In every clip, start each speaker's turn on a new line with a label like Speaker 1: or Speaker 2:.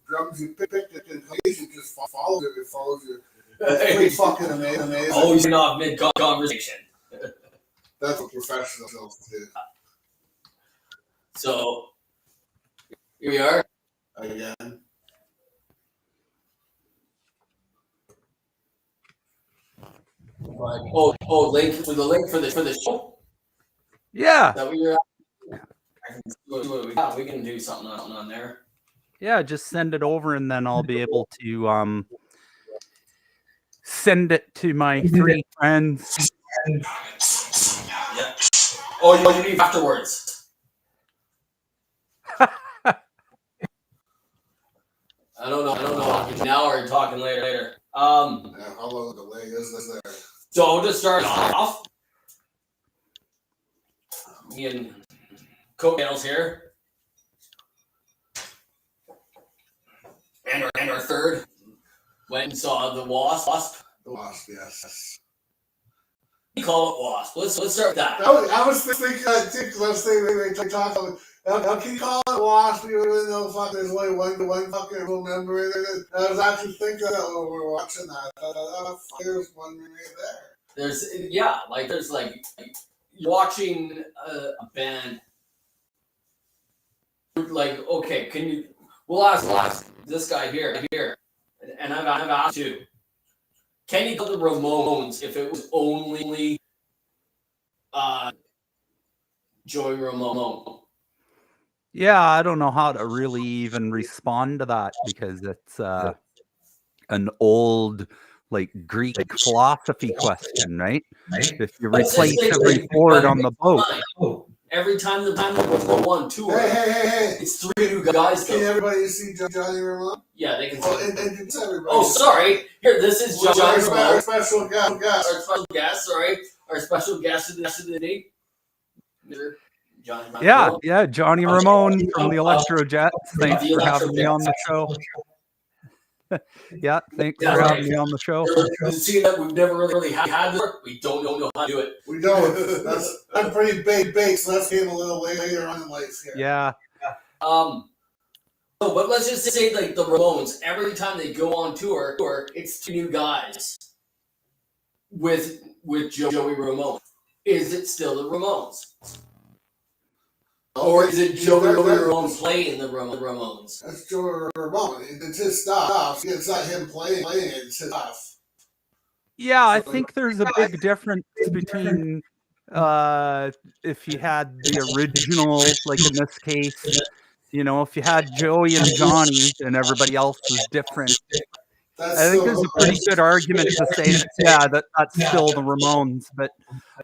Speaker 1: drums you picked it in place, it just follows it. It follows you. It's pretty fucking amazing.
Speaker 2: Always not mid conversation.
Speaker 1: That's what professionals do.
Speaker 2: So here we are
Speaker 1: again.
Speaker 2: Link for the show.
Speaker 3: Yeah.
Speaker 2: That we can do something on there.
Speaker 3: Yeah, just send it over, and then I'll be able to send it to my 3 friends.
Speaker 2: Yeah. Oh, you mean afterwards? I don't know. Now or talking later.
Speaker 1: How long the delay is this there?
Speaker 2: So to start off, me and Coattails here, and our third went and saw the Wasp.
Speaker 1: The Wasp, yes.
Speaker 2: We call it Wasp. Let's start with that.
Speaker 1: I was thinking that too, because I was thinking we talk about. How can you call it Wasp? You really know there's only one fucking little member in it. I was actually thinking that when we were watching that. There's one right there.
Speaker 2: There's watching a band. Like, okay, can you? We'll ask this guy here, and I've asked you. Can you call the Ramones if it was only Joey Ramone?
Speaker 3: Yeah, I don't know how to really even respond to that, because it's an old, Greek philosophy question, right? If you replace every chord on the boat.
Speaker 2: Every time the boat go on tour,
Speaker 1: hey,
Speaker 2: it's 3 new guys.
Speaker 1: Can everybody see Johnny Ramone?
Speaker 2: Yeah, they can see.
Speaker 1: Well, and everybody.
Speaker 2: Oh, sorry. Here, this is Johnny Ramone.
Speaker 1: Our special guest.
Speaker 2: Our special guest of the day. Johnny Ramone.
Speaker 3: Yeah, Johnny Ramone from the Electro Jets. Thanks for having me on the show. Yeah, thanks for having me on the show.
Speaker 2: See that we've never really had this. We don't know how to do it.
Speaker 1: We don't. I'm pretty big, so let's get a little later on in life here.
Speaker 3: Yeah.
Speaker 2: But let's just say the Ramones. Every time they go on tour, it's 2 new guys with Joey Ramone. Is it still the Ramones? Or is it Joey Ramone playing the Ramones?
Speaker 1: That's Joey Ramone. It's his stuff. It's not him playing it. It's his stuff.
Speaker 3: Yeah, I think there's a big difference between if you had the original, in this case, if you had Joey and Johnny and everybody else was different. I think there's a pretty good argument to say that's still the Ramones. But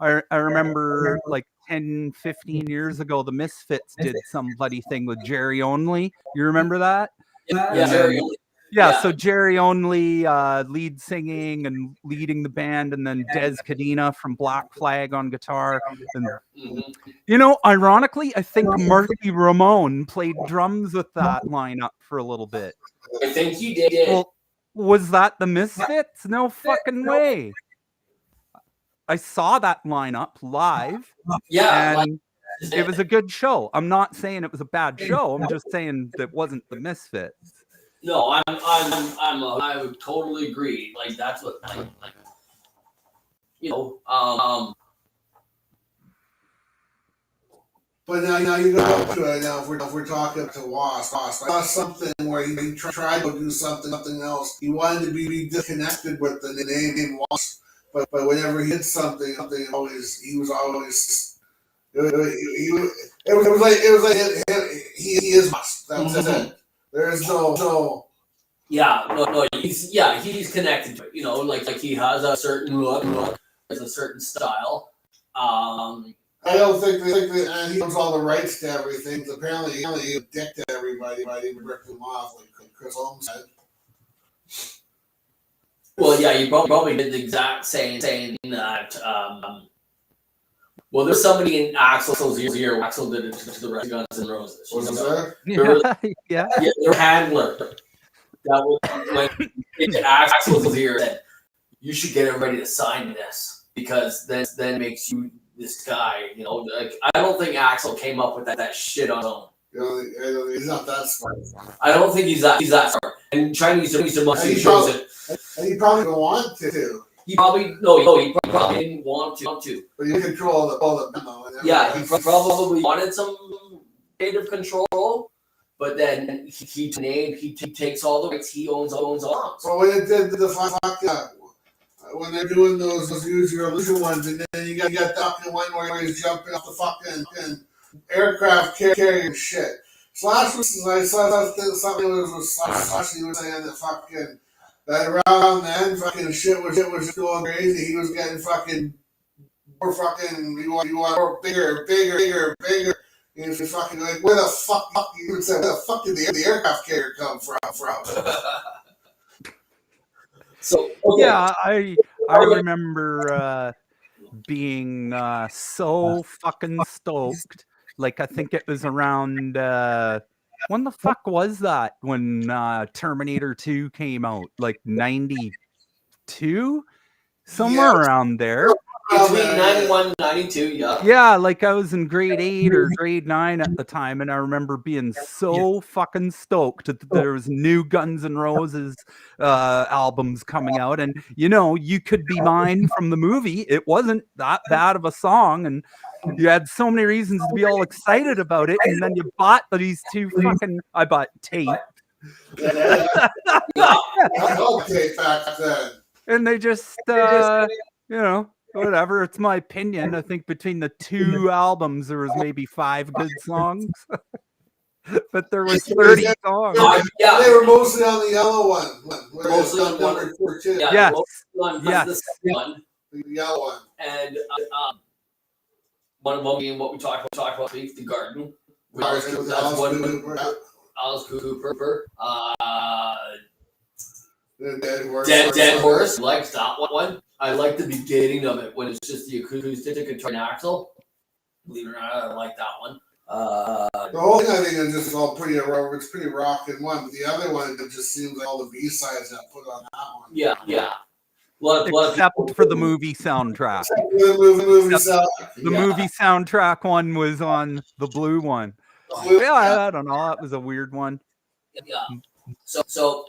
Speaker 3: I remember 10, 15 years ago, the Misfits did some bloody thing with Jerry Only. You remember that?
Speaker 2: Yeah, Jerry Only.
Speaker 3: Yeah, so Jerry Only lead singing and leading the band, and then Des Cadena from Black Flag on guitar. And, ironically, I think Marky Ramone played drums with that lineup for a little bit.
Speaker 2: I think he did.
Speaker 3: Well, was that the Misfits? No fucking way. I saw that lineup live.
Speaker 2: Yeah,
Speaker 3: and it was a good show. I'm not saying it was a bad show. I'm just saying that wasn't the Misfits.
Speaker 2: No, I would totally agree. That's what
Speaker 1: But now you go up to it. Now, if we're talking to Wasp, I saw something where he tried to do something else. He wanted to be disconnected with the name Wasp, but whenever he did something, he was always. It was like he is Wasp. That's it. There's no.
Speaker 2: Yeah, no. He's connected to it. He has a certain look, has a certain style.
Speaker 1: I don't think that he owns all the rights to everything. Apparently, he a dick to everybody. He ripped them off, like Chris Holmes said.
Speaker 2: Well, yeah, you probably did the exact same saying that. Well, there's somebody in Axl's ear. Axl did it to the rest of Guns N' Roses.
Speaker 1: Was there?
Speaker 3: Yeah.
Speaker 2: Yeah, their handler. That was when into Axl's ear said, "You should get everybody to sign this because then makes you this guy." I don't think Axl came up with that shit on his own.
Speaker 1: He's not that smart.
Speaker 2: I don't think he's that smart. And Chinese democracy shows it.
Speaker 1: And he probably don't want to.
Speaker 2: He probably didn't want to.
Speaker 1: But you control all the memo.
Speaker 2: Yeah, he probably wanted some creative control, but then he takes all the rights. He owns all.
Speaker 1: So when it did the fuck when they're doing those use your illusion ones, and then you got that one where he's jumping off the fucking aircraft carrying shit. Slash was, I saw something was Slash. He was saying that fucking that around then fucking shit was going crazy. He was getting fucking more fucking. You want more bigger. He was fucking like, where the fuck? You would say, where the fuck did the aircraft carrier come from?
Speaker 2: So okay.
Speaker 3: Yeah, I remember being so fucking stoked. Like I think it was around when the fuck was that when Terminator 2 came out? Like 92? Somewhere around there.
Speaker 2: Between 91 and 92, yeah.
Speaker 3: Yeah, like I was in grade 8 or grade 9 at the time, and I remember being so fucking stoked that there was new Guns N' Roses albums coming out, and You Could Be Mine from the movie. It wasn't that bad of a song, and you had so many reasons to be all excited about it, and then you bought these two fucking. I bought tape.
Speaker 1: Okay, back then.
Speaker 3: And they just, whatever. It's my opinion. I think between the two albums, there was maybe 5 good songs, but there was 30 songs.
Speaker 2: Yeah,
Speaker 1: they were mostly on the yellow one.
Speaker 2: Mostly on
Speaker 1: number 14.
Speaker 2: Yeah,
Speaker 3: yes,
Speaker 2: yes. The second one,
Speaker 1: the yellow one,
Speaker 2: and one of them being what we talked about, the Garden. Alice Cooper. Dead Horse. I liked that one. I like the beginning of it when it's just the acoustic guitar and Axel. Believe it or not, I like that one.
Speaker 1: The whole thing I think is just all pretty it's pretty rock in one, but the other one it just seems like all the B-sides that put on that one.
Speaker 2: Yeah.
Speaker 3: Except for the movie soundtrack.
Speaker 1: The
Speaker 3: movie soundtrack one was on the blue one. Yeah, I don't know. That was a weird one.
Speaker 2: Yeah. So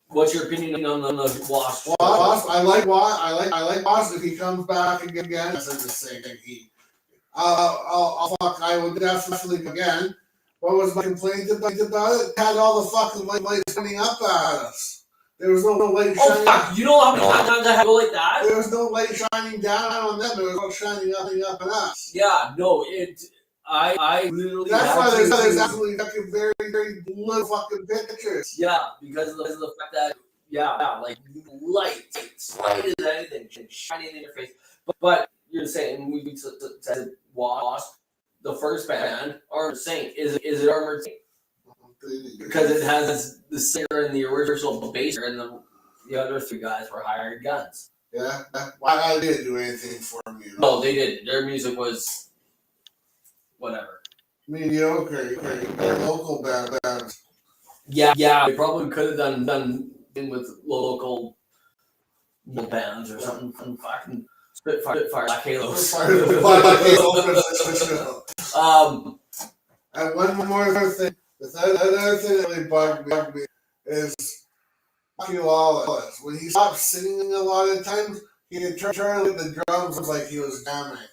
Speaker 2: what's your opinion on the Wasp?
Speaker 1: I like Wasp if he comes back again. I said the same thing. I would definitely again. What was my complaint about it? Had all the fucking lights coming up at us. There was no light shining.
Speaker 2: Fuck! You know how many times I had to go like that?
Speaker 1: There was no light shining down on them. It was all shining up at us.
Speaker 2: Yeah, no, I literally.
Speaker 1: That's why there's absolutely fucking very, very little fucking pictures.
Speaker 2: Yeah, because of the fact that like light as anything shining in your face. But you're saying we said Wasp, the first band, Armored Saint. Is it Armored Saint? Because it has the singer and the original bass, and the other 3 guys were hired guns.
Speaker 1: Yeah, why they didn't do anything for me?
Speaker 2: No, they didn't. Their music was whatever.
Speaker 1: Mediocre. They're local bands.
Speaker 2: Yeah, they probably could have done with local bands or something from fucking Spitfire Black Halos.
Speaker 1: And one more thing. The other thing that really bugged me is Bucky Lawless. When he stopped singing a lot of times, he would turn the drums like he was jamming.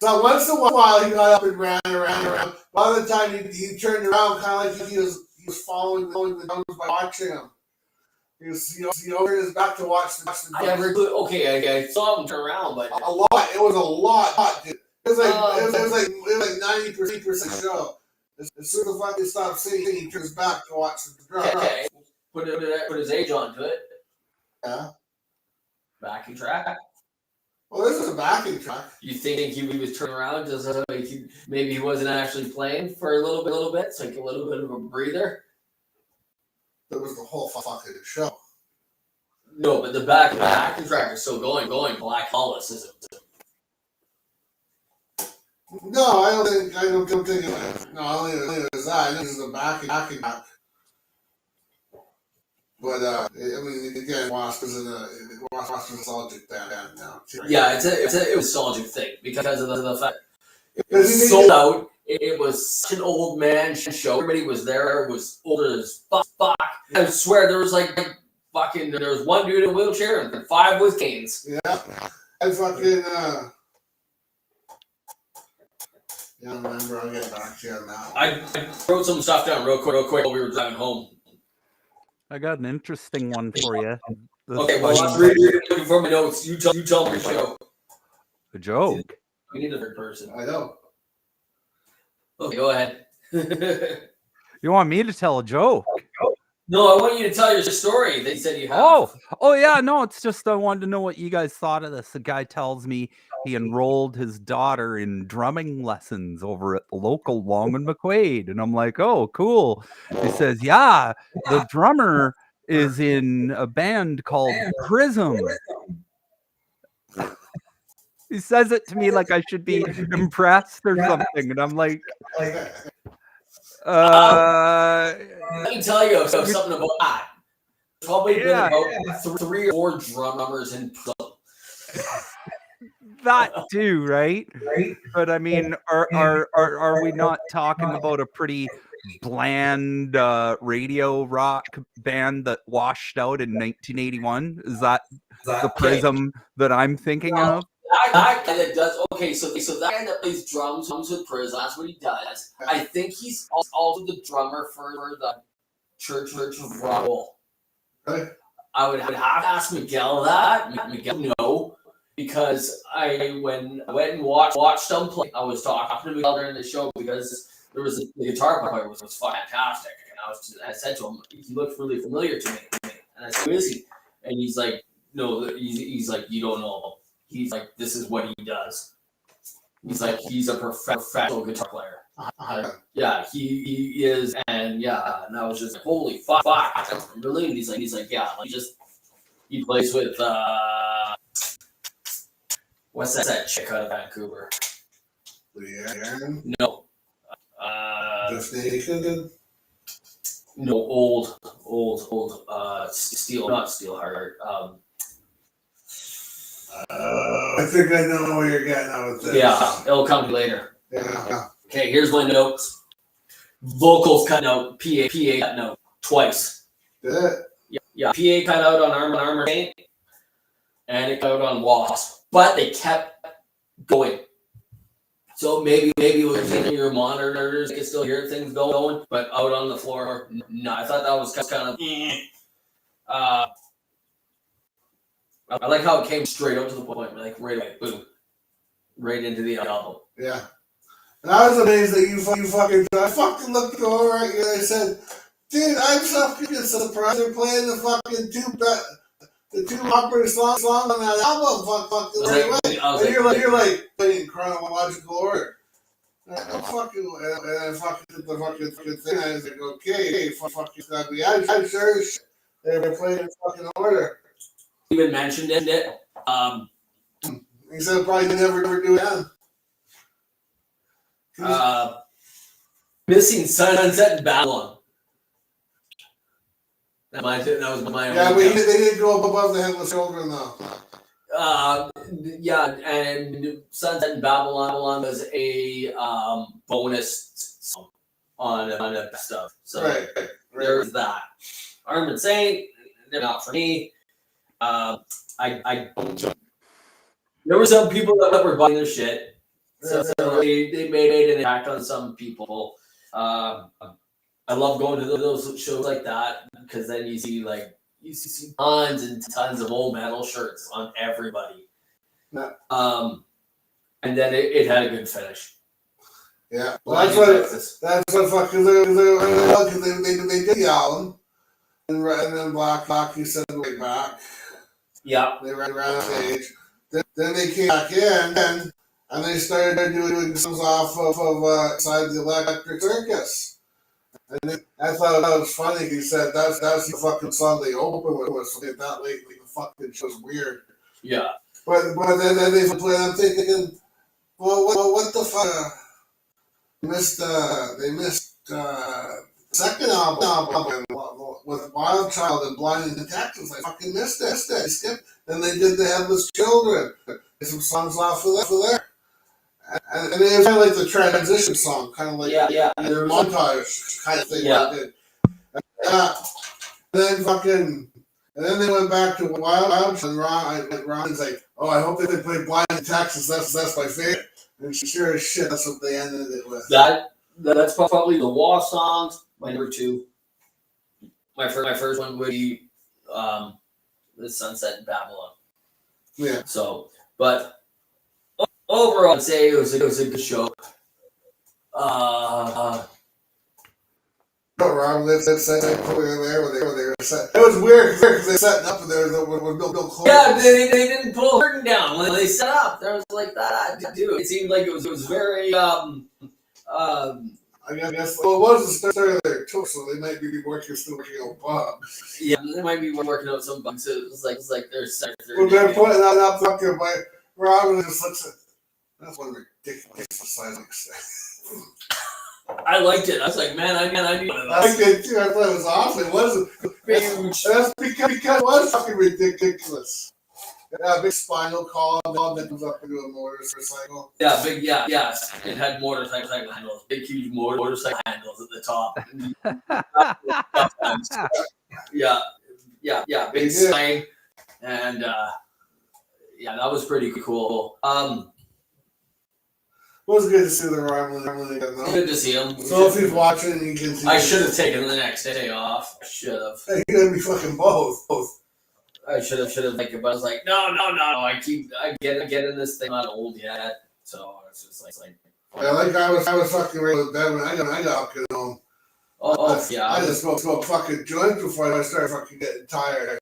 Speaker 1: So once in a while he got up and ran around. A lot of the time he turned around kind of like he was following the drums by watching him. He turned his back to watch the drums.
Speaker 2: I saw him turn around, but
Speaker 1: a lot. It was a lot, dude. It was like 90% show. As soon as the fucking stopped singing, he turns back to watch the drums.
Speaker 2: Okay. Put his age onto it.
Speaker 1: Yeah.
Speaker 2: Backing track.
Speaker 1: Well, this is a backing track.
Speaker 2: You think he was turning around just so maybe he wasn't actually playing for a little bit, so like a little bit of a breather?
Speaker 1: That was the whole fucking show.
Speaker 2: No, but the backing track is still going. Black Hollis isn't.
Speaker 1: No, I don't think it was. No, I don't think it was that. I think it was the backing track. But I mean, again, Wasp is a nostalgic band now. Too, right?
Speaker 2: Yeah, it's a nostalgic thing because of the fact it
Speaker 1: Because
Speaker 2: was sold out. It was such an old man show. Everybody was there. It was older as fuck. I swear there was like fucking. There was one dude in a wheelchair and 5 with canes.
Speaker 1: Yeah, I fucking. Yeah, I remember. I'll get back to you on that.
Speaker 2: I wrote some stuff down real quick while we were driving home.
Speaker 3: I got an interesting one for you.
Speaker 2: Okay, well, let's read it for my notes. You tell me your show.
Speaker 3: A joke.
Speaker 2: We need a third person.
Speaker 1: I know.
Speaker 2: Okay, go ahead.
Speaker 3: You want me to tell a joke?
Speaker 2: No, I want you to tell your story. They said you have.
Speaker 3: Oh yeah, no, it's just I wanted to know what you guys thought of this. The guy tells me he enrolled his daughter in drumming lessons over at the local Long and McQuaid. And I'm like, oh, cool. He says, yeah, the drummer is in a band called Prism. He says it to me like I should be impressed or something. And I'm like,
Speaker 2: let me tell you something about that. Probably been
Speaker 3: Yeah.
Speaker 2: about 3 or 4 drummers in Prism.
Speaker 3: that too, right? But I mean, are we not talking about a pretty bland radio rock band that washed out in 1981? Is that the Prism that I'm thinking of?
Speaker 2: That guy that does so that guy that plays drums with Prism, that's what he does. I think he's also the drummer for the Church of Roll.
Speaker 1: Right.
Speaker 2: I would have to ask Miguel that. Miguel, no, because I went and watched them play. I was talking to Miguel during the show because there was the guitar player was fantastic, and I said to him, he looked really familiar to me, and I said, who is he? And he's like, no, he's like, you don't know him. He's like, this is what he does. He's like, he's a professional guitar player. Yeah, he is, and and I was just like, holy fuck, really? And he's like, yeah, like he plays with what's that chick out of Vancouver?
Speaker 1: Leanne?
Speaker 2: No,
Speaker 1: Jeff Nathan?
Speaker 2: no, old, not Steelheart.
Speaker 1: I think I know where you're getting at with this.
Speaker 2: Yeah, it'll come to me later.
Speaker 1: Yeah.
Speaker 2: Okay, here's my notes. Vocals cut out, PA cut out twice.
Speaker 1: Did it?
Speaker 2: Yeah, PA cut out on Armor Saint, and it cut out on Wasp. But they kept going. So maybe with your monitors, you can still hear things going, but out on the floor, no. I thought that was kind of. I like how it came straight up to the point, like right away, boom, right into the album.
Speaker 1: Yeah. And I was amazed that you fucking. I fucking looked over at you and I said, dude, I'm so fucking surprised they're playing the fucking two opera songs on that album fucking right away. And you're like playing in chronological order. And I fucking did the fucking thing. I was like, okay, fucking stuff. I'm sure they were playing in fucking order.
Speaker 2: Even mentioned it.
Speaker 1: He said probably never do it again.
Speaker 2: Missing Sunset in Babylon. That was my.
Speaker 1: Yeah, but they didn't go above the Headless Children though.
Speaker 2: Yeah, and Sunset in Babylon was a bonus song on a stuff. So
Speaker 1: Right.
Speaker 2: There's that. Armored Saint, they're not for me. I there were some people that were buying their shit, so they made an impact on some people. I love going to those shows like that because then you see tons and tons of old metal shirts on everybody.
Speaker 1: Yeah.
Speaker 2: And then it had a good finish.
Speaker 1: Yeah, well, that's what fucking they did the album, and then Black you said way back.
Speaker 2: Yeah,
Speaker 1: they ran on stage. Then they came back in and they started doing songs off of Inside the Electric Circus. And I thought that was funny. He said that was the fucking song they opened with. So that late, the fucking shit was weird.
Speaker 2: Yeah.
Speaker 1: But then they played. I'm thinking, well, what the fuck? They missed second album with Wild Child and Blind in Texas, I fucking missed it. I skipped. Then they did The Headless Children. Some songs off of there. And it was kind of like the transition song, kind of like their montage kind of thing.
Speaker 2: Yeah.
Speaker 1: Like it. And then they went back to Wild Child, and Ron's like, oh, I hope they play Blind in Texas. That's my favorite. And sure as shit, that's what they ended it with.
Speaker 2: That's probably the Wasp songs. My number two. My first one would be the Sunset in Babylon.
Speaker 1: Yeah.
Speaker 2: So, but overall, I'd say it was a good show.
Speaker 1: Rob lived that set there where they were set. It was weird because they setting up and there was no clothes.
Speaker 2: Yeah, they didn't pull the curtain down when they set up. There was like that, dude. It seemed like it was very
Speaker 1: I guess it was the start of their tour, so they might be still working on bugs.
Speaker 2: Yeah, they might be working out some bugs. It was like they're set.
Speaker 1: Well, they're putting that up fucking by Rob just looks at that's one ridiculous size.
Speaker 2: I liked it. I was like, man, I need one of those.
Speaker 1: I liked it too. I thought it was awesome. It wasn't. That's because it was fucking ridiculous. Yeah, big spinal column that comes up into a motorcycle.
Speaker 2: Yeah, big, yeah. It had motorcycle handles, big, huge motorcycle handles at the top. Yeah, big sign, and that was pretty cool.
Speaker 1: It was good to see the Romulan again, though.
Speaker 2: Good to see him.
Speaker 1: So if he's watching, you can see.
Speaker 2: I should have taken the next day off. I should have.
Speaker 1: Hey, you're gonna be fucking both.
Speaker 2: I should have taken it, but I was like, no. I get in this thing. I'm not old yet, so it's just like.
Speaker 1: Yeah, like I was fucking ready with bed when I got up, you know. I just smoked fucking joints before I started fucking getting tired.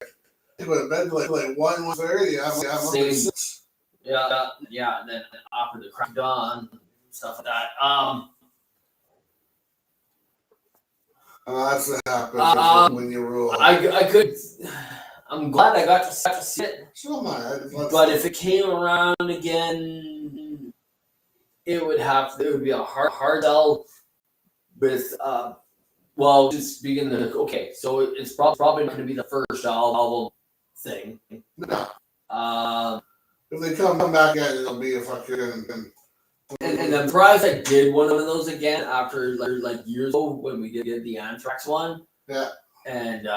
Speaker 1: I go to bed like 1:30. I'm up at 6.
Speaker 2: Yeah, and then after the crack of dawn, stuff like that.
Speaker 1: That's what happens when you rule.
Speaker 2: I'm glad I got to see it.
Speaker 1: So am I.
Speaker 2: But if it came around again, it would be a hard sell with just begin the okay. So it's probably not going to be the first album thing.
Speaker 1: No. If they come back at it, it'll be a fucking.
Speaker 2: And I'm surprised I did one of those again after like years ago when we did the Anthrax one.
Speaker 1: Yeah.
Speaker 2: And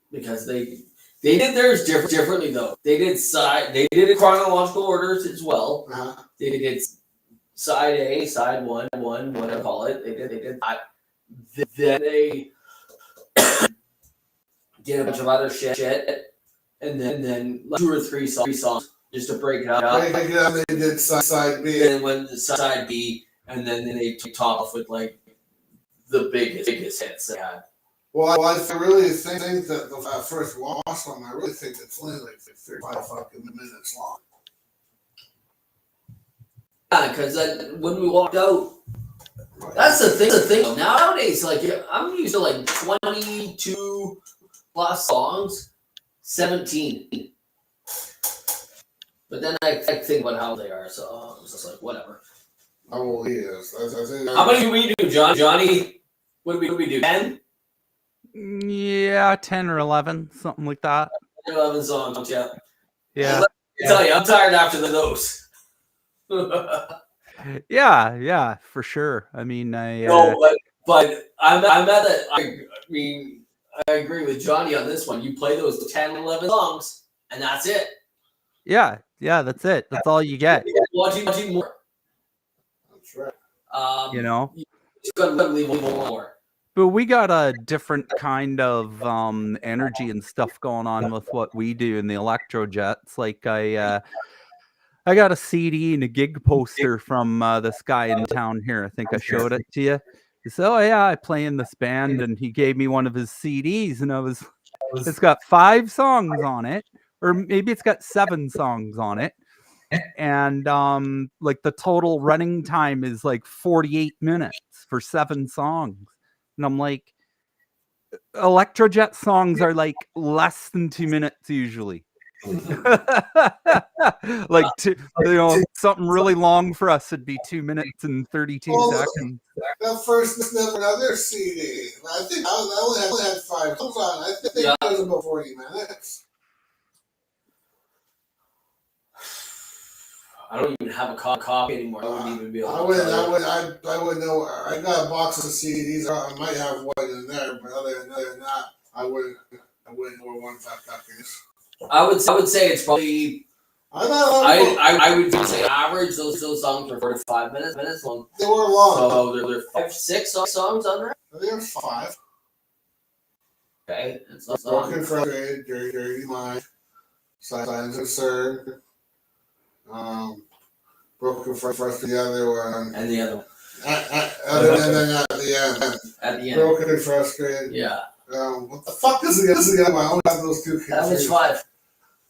Speaker 2: because they did theirs differently though. They did it chronological orders as well.
Speaker 1: Uh-huh.
Speaker 2: They did side A, side one, whatever you call it. They did that. Then they did a bunch of other shit. And then like 2 or 3 songs just to break it up.
Speaker 1: They did side B.
Speaker 2: And then when the side B, and then they top off with like the biggest hits they had.
Speaker 1: Well, I really think that the first Wasp song, I really think it's only like 35 fucking minutes long.
Speaker 2: Yeah, because when we walked out, that's the thing. Nowadays, like I'm used to like 22 plus songs. 17. But then I think about how they are, so I was just like, whatever.
Speaker 1: How old he is?
Speaker 2: How many do we do, Johnny? What do we do? 10?
Speaker 3: Yeah, 10 or 11, something like that.
Speaker 2: 11 songs, yeah.
Speaker 3: Yeah.
Speaker 2: I tell you, I'm tired after those.
Speaker 3: Yeah, for sure. I mean,
Speaker 2: but I'm at that. I mean, I agree with Johnny on this one. You play those 10, 11 songs, and that's it.
Speaker 3: Yeah, that's it. That's all you get.
Speaker 2: Watching more.
Speaker 1: That's right.
Speaker 3: You know?
Speaker 2: You just gotta leave more.
Speaker 3: But we got a different kind of energy and stuff going on with what we do in the Electro Jets. Like I got a CD and a gig poster from this guy in town here. I think I showed it to you. He said, "Oh yeah, I play in this band," and he gave me one of his CDs, and it's got 5 songs on it, or maybe it's got 7 songs on it, and like the total running time is like 48 minutes for 7 songs, and I'm like, Electrojet songs are like less than 2 minutes usually. Like something really long for us would be 2 minutes and 32 seconds.
Speaker 1: That first never another CD. I think I only had 5 songs on. I think it was about 40 minutes.
Speaker 2: I don't even have a copy anymore. I wouldn't even be able to.
Speaker 1: I wouldn't know. I got a box of CDs. I might have one in there, but other than that, I wouldn't know where one fat cock is.
Speaker 2: I would say it's probably. I would say average those songs were 45 minutes long.
Speaker 1: They were long.
Speaker 2: So there are 5, 6 songs on there.
Speaker 1: There were 5.
Speaker 2: Okay, it's
Speaker 1: Broken, Frustrated, Dirty Mind, Silence and Served. Broken, Frustrated, the other one.
Speaker 2: And the other one.
Speaker 1: Other than at the end.
Speaker 2: At the end.
Speaker 1: Broken and Frustrated.
Speaker 2: Yeah.
Speaker 1: What the fuck is the other one? I only have those 2 kids.
Speaker 2: That was 5.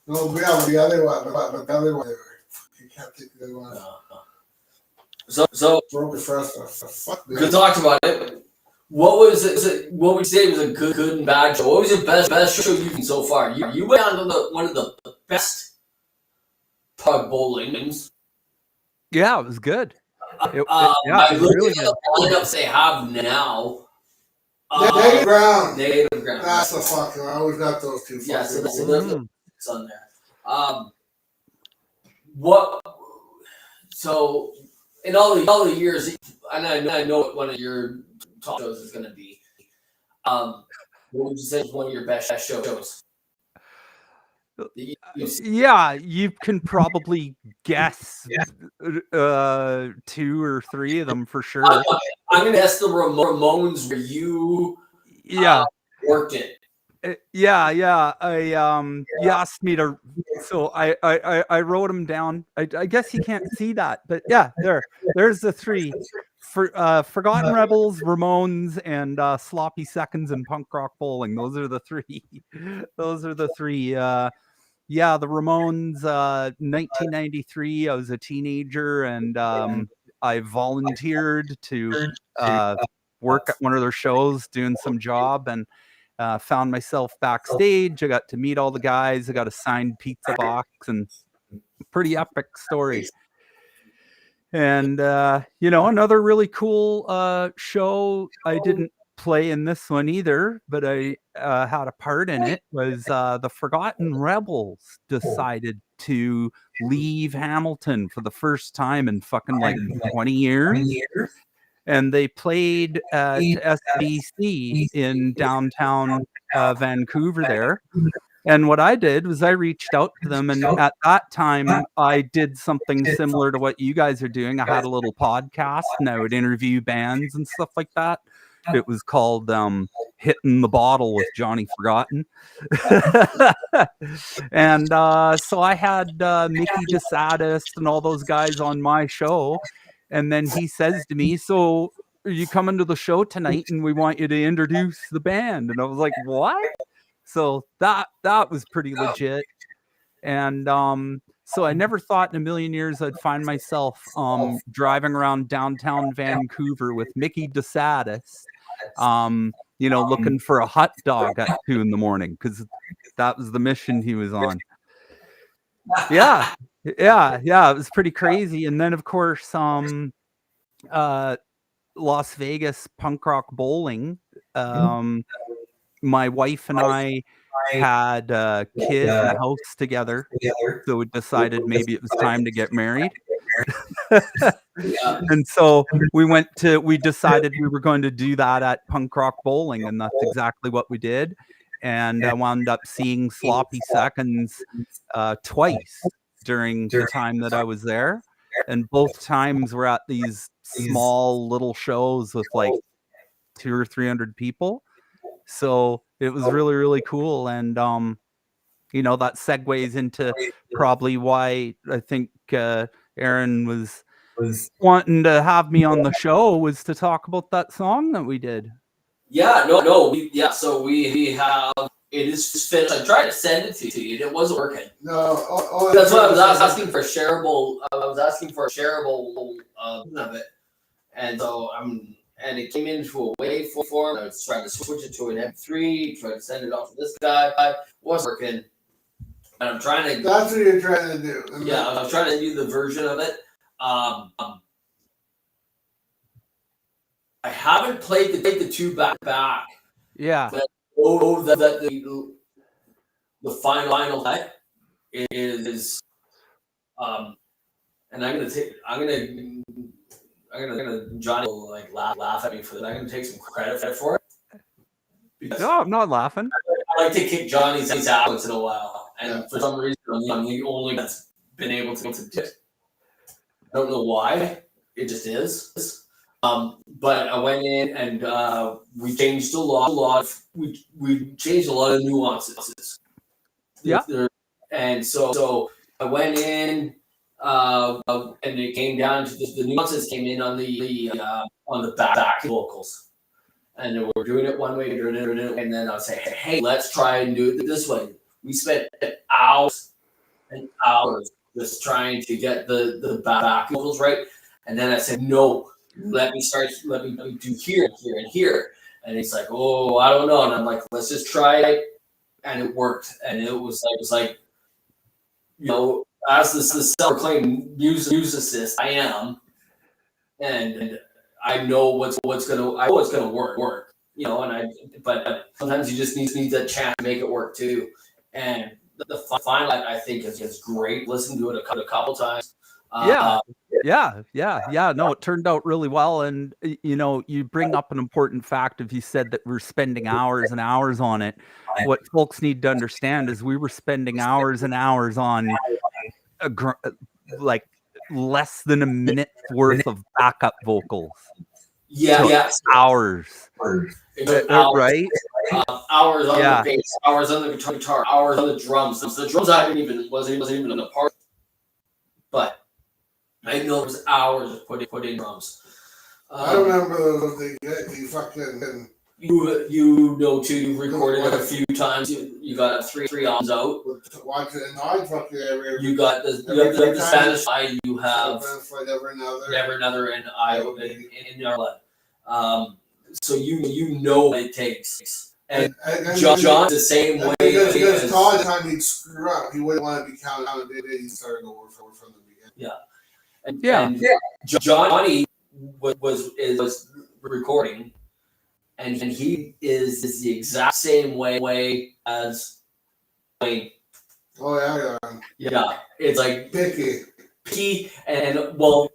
Speaker 1: No, yeah, the other one. But the other one. You can't think of the other one.
Speaker 2: So
Speaker 1: Broken, Frustrated. Fuck me.
Speaker 2: we talked about it. What was it? What would you say was a good and bad show? What was your best show you've seen so far? You went down to one of the best pub bowlings.
Speaker 3: Yeah, it was good.
Speaker 2: I looked
Speaker 3: really
Speaker 2: at the lineups they have now.
Speaker 1: Native Ground.
Speaker 2: Native Ground.
Speaker 1: That's the fucking. I always got those 2 fucking.
Speaker 2: Yeah, so there's on there. What? So in all the years, and I know what one of your top shows is going to be. What would you say is one of your best shows?
Speaker 3: Yeah, you can probably guess 2 or 3 of them for sure.
Speaker 2: I'm going to guess the Ramones where you worked it.
Speaker 3: Yeah. You asked me to, so I wrote them down. I guess you can't see that, but yeah, there's the 3. Forgotten Rebels, Ramones, and Sloppy Seconds and Punk Rock Bowling. Those are the 3. Those are the 3. Yeah, the Ramones, 1993. I was a teenager, and I volunteered to work at one of their shows, doing some job, and found myself backstage. I got to meet all the guys. I got a signed pizza box, and pretty epic story. And another really cool show. I didn't play in this one either, but I had a part in it. Was the Forgotten Rebels decided to leave Hamilton for the first time in fucking like 20 years. And they played at SBC in downtown Vancouver there. And what I did was I reached out to them, and at that time I did something similar to what you guys are doing. I had a little podcast, and I would interview bands and stuff like that. It was called Hitting the Bottle with Johnny Forgotten. And so I had Mickey DeSadist and all those guys on my show. And then he says to me, "So are you coming to the show tonight, and we want you to introduce the band?" And I was like, "What?" So that was pretty legit. And so I never thought in a million years I'd find myself driving around downtown Vancouver with Mickey DeSadist, looking for a hot dog at 2 a.m, because that was the mission he was on. Yeah, it was pretty crazy. And then, of course, Las Vegas Punk Rock Bowling. My wife and I had a kid in the house together, so we decided maybe it was time to get married. And so we decided we were going to do that at Punk Rock Bowling, and that's exactly what we did. And I wound up seeing Sloppy Seconds twice during the time that I was there, and both times were at these small little shows with like 200 or 300 people. So it was really, really cool. And, that segues into probably why I think Aaron was wanting to have me on the show, was to talk about that song that we did.
Speaker 2: Yeah, no. So we have, it is finished. I tried to send it to you. It wasn't working.
Speaker 1: No.
Speaker 2: That's why I was asking for shareable. Of it. And so and it came into a waveform. I was trying to switch it to an M3, trying to send it off to this guy. It wasn't working. and I'm trying to.
Speaker 1: That's what you're trying to do. And
Speaker 2: Yeah, I was trying to do the version of it. I haven't played the two back.
Speaker 3: Yeah.
Speaker 2: But the final cut is and I'm gonna Johnny will like laugh at me for that. I'm gonna take some credit for it.
Speaker 3: No, I'm not laughing.
Speaker 2: I like to kick Johnny's ass once in a while, and for some reason I'm the only that's been able to do it. I don't know why. It just is. But I went in and we changed a lot. We changed a lot of nuances.
Speaker 3: Yeah.
Speaker 2: And so I went in, and it came down to the nuances came in on the back vocals, and we're doing it one way, and then I'll say, hey, let's try and do it this way. We spent hours and hours just trying to get the back vocals right, and then I said, no. Let me do here and here and here. And he's like, oh, I don't know. And I'm like, let's just try it. And it worked. And it was like, you know, as the self-proclaimed musicist I am, and I know what's gonna work. You know, but sometimes you just need that chance to make it work too. And the final I think is great. Listen to it a couple times. Yeah.
Speaker 3: No, it turned out really well. And, you know, you bring up an important fact if you said that we're spending hours and hours on it. What folks need to understand is we were spending hours and hours on like less than a minute's worth of backup vocals. Hours. Right?
Speaker 2: Hours on the bass, hours on the guitar, hours on the drums. The drums wasn't even a part. But I know it was hours of putting drums.
Speaker 1: I remember those. You fucking.
Speaker 2: You know too. You've recorded it a few times. You got three albums out.
Speaker 1: Watch it, and I fucking every.
Speaker 2: You got the Spanish Fly. You have
Speaker 1: Never Another,
Speaker 2: and I in your blood. So you know what it takes. And John's the same way.
Speaker 1: Because Todd, time he'd screw up, he wouldn't want to be counted out. He started over from the beginning.
Speaker 2: Yeah. And Johnny was recording, and he is the exact same way as Wayne.
Speaker 1: Oh
Speaker 2: yeah. It's like
Speaker 1: picky
Speaker 2: and well.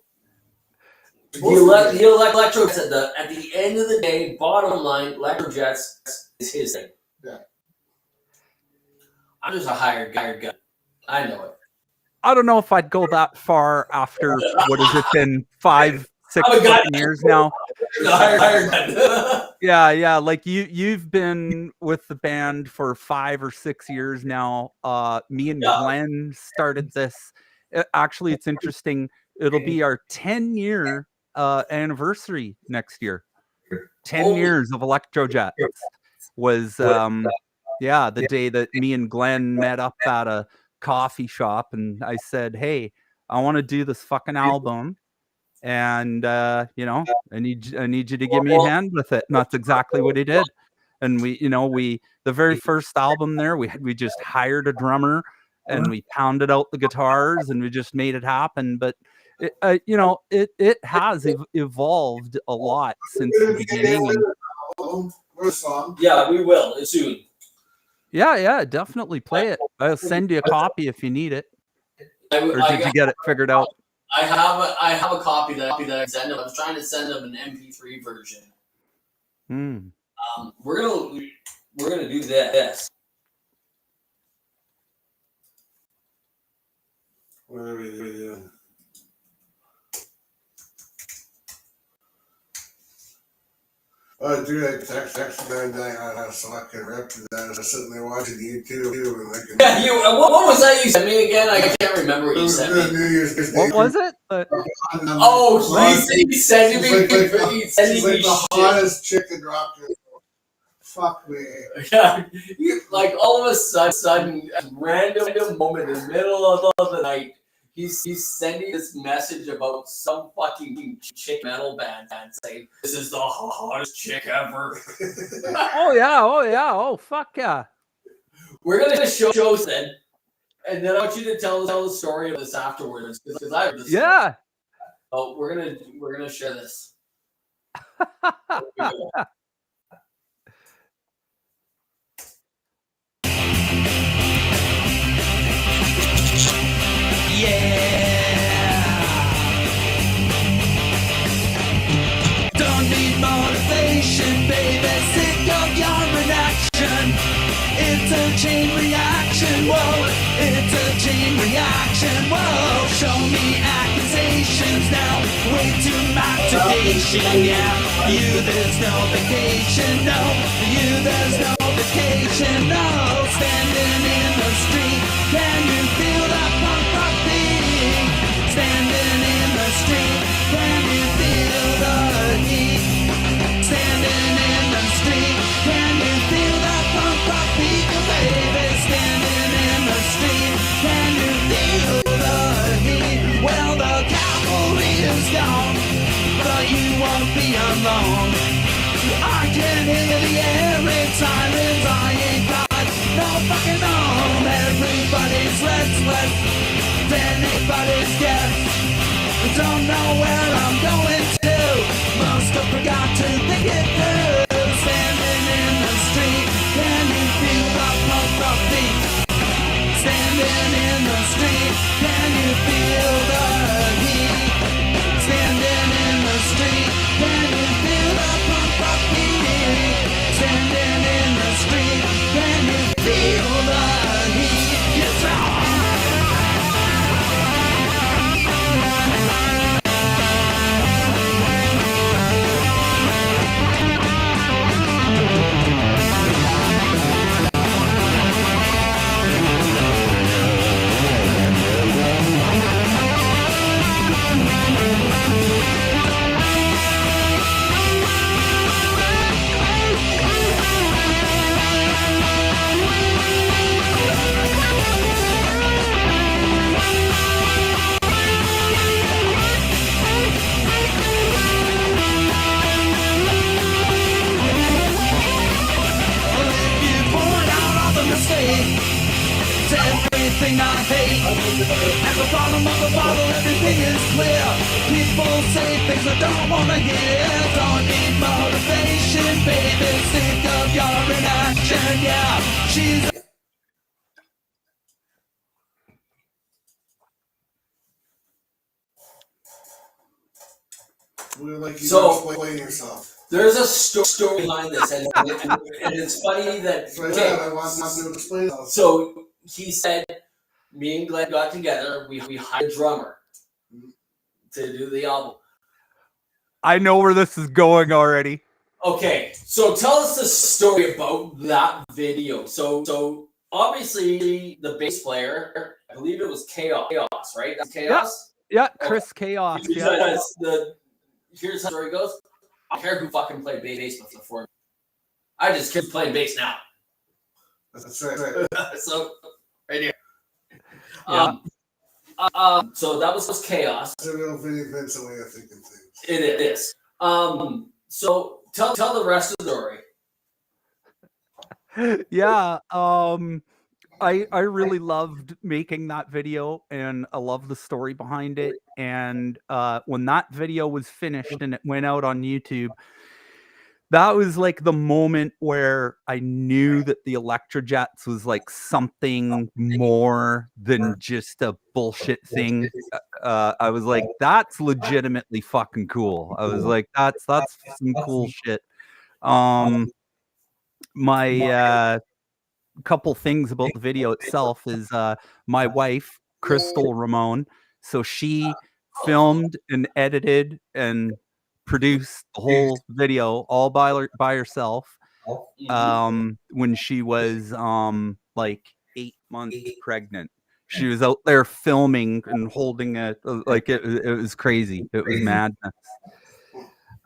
Speaker 2: The Electro said at the end of the day, bottom line, Electrojets is his thing.
Speaker 1: Yeah.
Speaker 2: I'm just a hired guy. I know it.
Speaker 3: I don't know if I'd go that far after what has it been 5-6 years now. Yeah. Like you've been with the band for 5 or 6 years now. Me and Glenn started this. Actually, it's interesting. It'll be our 10-year anniversary next year. 10 years of Electrojets was the day that me and Glenn met up at a coffee shop, and I said, hey, I want to do this fucking album, and you know, I need you to give me a hand with it. And that's exactly what he did. And we the very first album there, we just hired a drummer and we pounded out the guitars and we just made it happen. But it has evolved a lot since the beginning.
Speaker 2: Yeah, we will soon.
Speaker 3: Yeah, definitely play it. I'll send you a copy if you need it. Or did you get it figured out?
Speaker 2: I have a copy that I sent him. I was trying to send him an MP3 version. We're gonna do this.
Speaker 1: What are we doing? Dude, I text the other day. I fucking ripped that. I was sitting there watching YouTube. And
Speaker 2: what was that you sent me again? I can't remember what you sent me.
Speaker 3: What was it?
Speaker 2: He's sending me.
Speaker 1: She's like the hottest chicken rock. Fuck me.
Speaker 2: Yeah, like all of a sudden, a random moment in the middle of the night, he's sending this message about some fucking chick metal band saying, "This is the hottest chick ever."
Speaker 3: Oh yeah. Oh fuck yeah.
Speaker 2: We're gonna show then, And then I want you to tell the story of this afterwards because I heard this.
Speaker 3: Yeah.
Speaker 2: Oh, we're gonna share this.
Speaker 4: Don't need motivation, baby. Sick of your inaction. It's a chain reaction. Whoa, it's a chain reaction. Whoa, show me accusations now. Way too motivation. Yeah, you there's no vacation. No, you there's no vacation. No, standing in the street. Can you feel that punk rock beat? Standing in the street. Can you feel the heat? Standing in the street. Can you feel that punk rock beat? Baby, standing in the street. Can you feel the heat? Well, the cavalry is gone, but you won't be alone. I can hear the air raid sirens. I ain't got no fucking home. Everybody's restless, then everybody's scared. Don't know where I'm going to. Must have forgot to think it through. Standing in the street, can you feel the pump rock beat? Standing in the street, can you feel the heat? Standing in the street, can you feel the pump rock beat? Standing in the street, can you feel the heat? Yes, everything I hate. At the bottom of the bottle, everything is clear. People say things I don't wanna hear. Don't need motivation, baby. Sick of your inaction, yeah. She's
Speaker 1: We're like you
Speaker 2: So-
Speaker 1: to explain yourself.
Speaker 2: There's a story behind this, and it's funny that.
Speaker 1: So I
Speaker 2: Okay,
Speaker 1: said I want to explain yourself.
Speaker 2: so he said, me and Glenn got together. We hired a drummer to do the album.
Speaker 3: I know where this is going already.
Speaker 2: Okay, so tell us the story about that video. So obviously the bass player, I believe it was Chaos, right? That's Chaos.
Speaker 3: Yeah, Chris Chaos. Yeah.
Speaker 2: Because here's how the story goes. I don't care who fucking played bass before me. I just keep playing bass now.
Speaker 1: That's right.
Speaker 2: So right here.
Speaker 3: Yeah.
Speaker 2: So that was Chaos.
Speaker 1: It's a real Vinnie Vincent way of thinking things.
Speaker 2: It is. So tell the rest of the story.
Speaker 3: Yeah. I really loved making that video, and I love the story behind it. And when that video was finished and it went out on YouTube, that was like the moment where I knew that the Electrojets was like something more than just a bullshit thing. I was like, that's legitimately fucking cool. I was like, that's some cool shit. My couple things about the video itself is my wife, Crystal Ramon. So she filmed and edited and produced the whole video all by herself when she was like 8 months pregnant. She was out there filming and holding it like it was crazy. It was madness.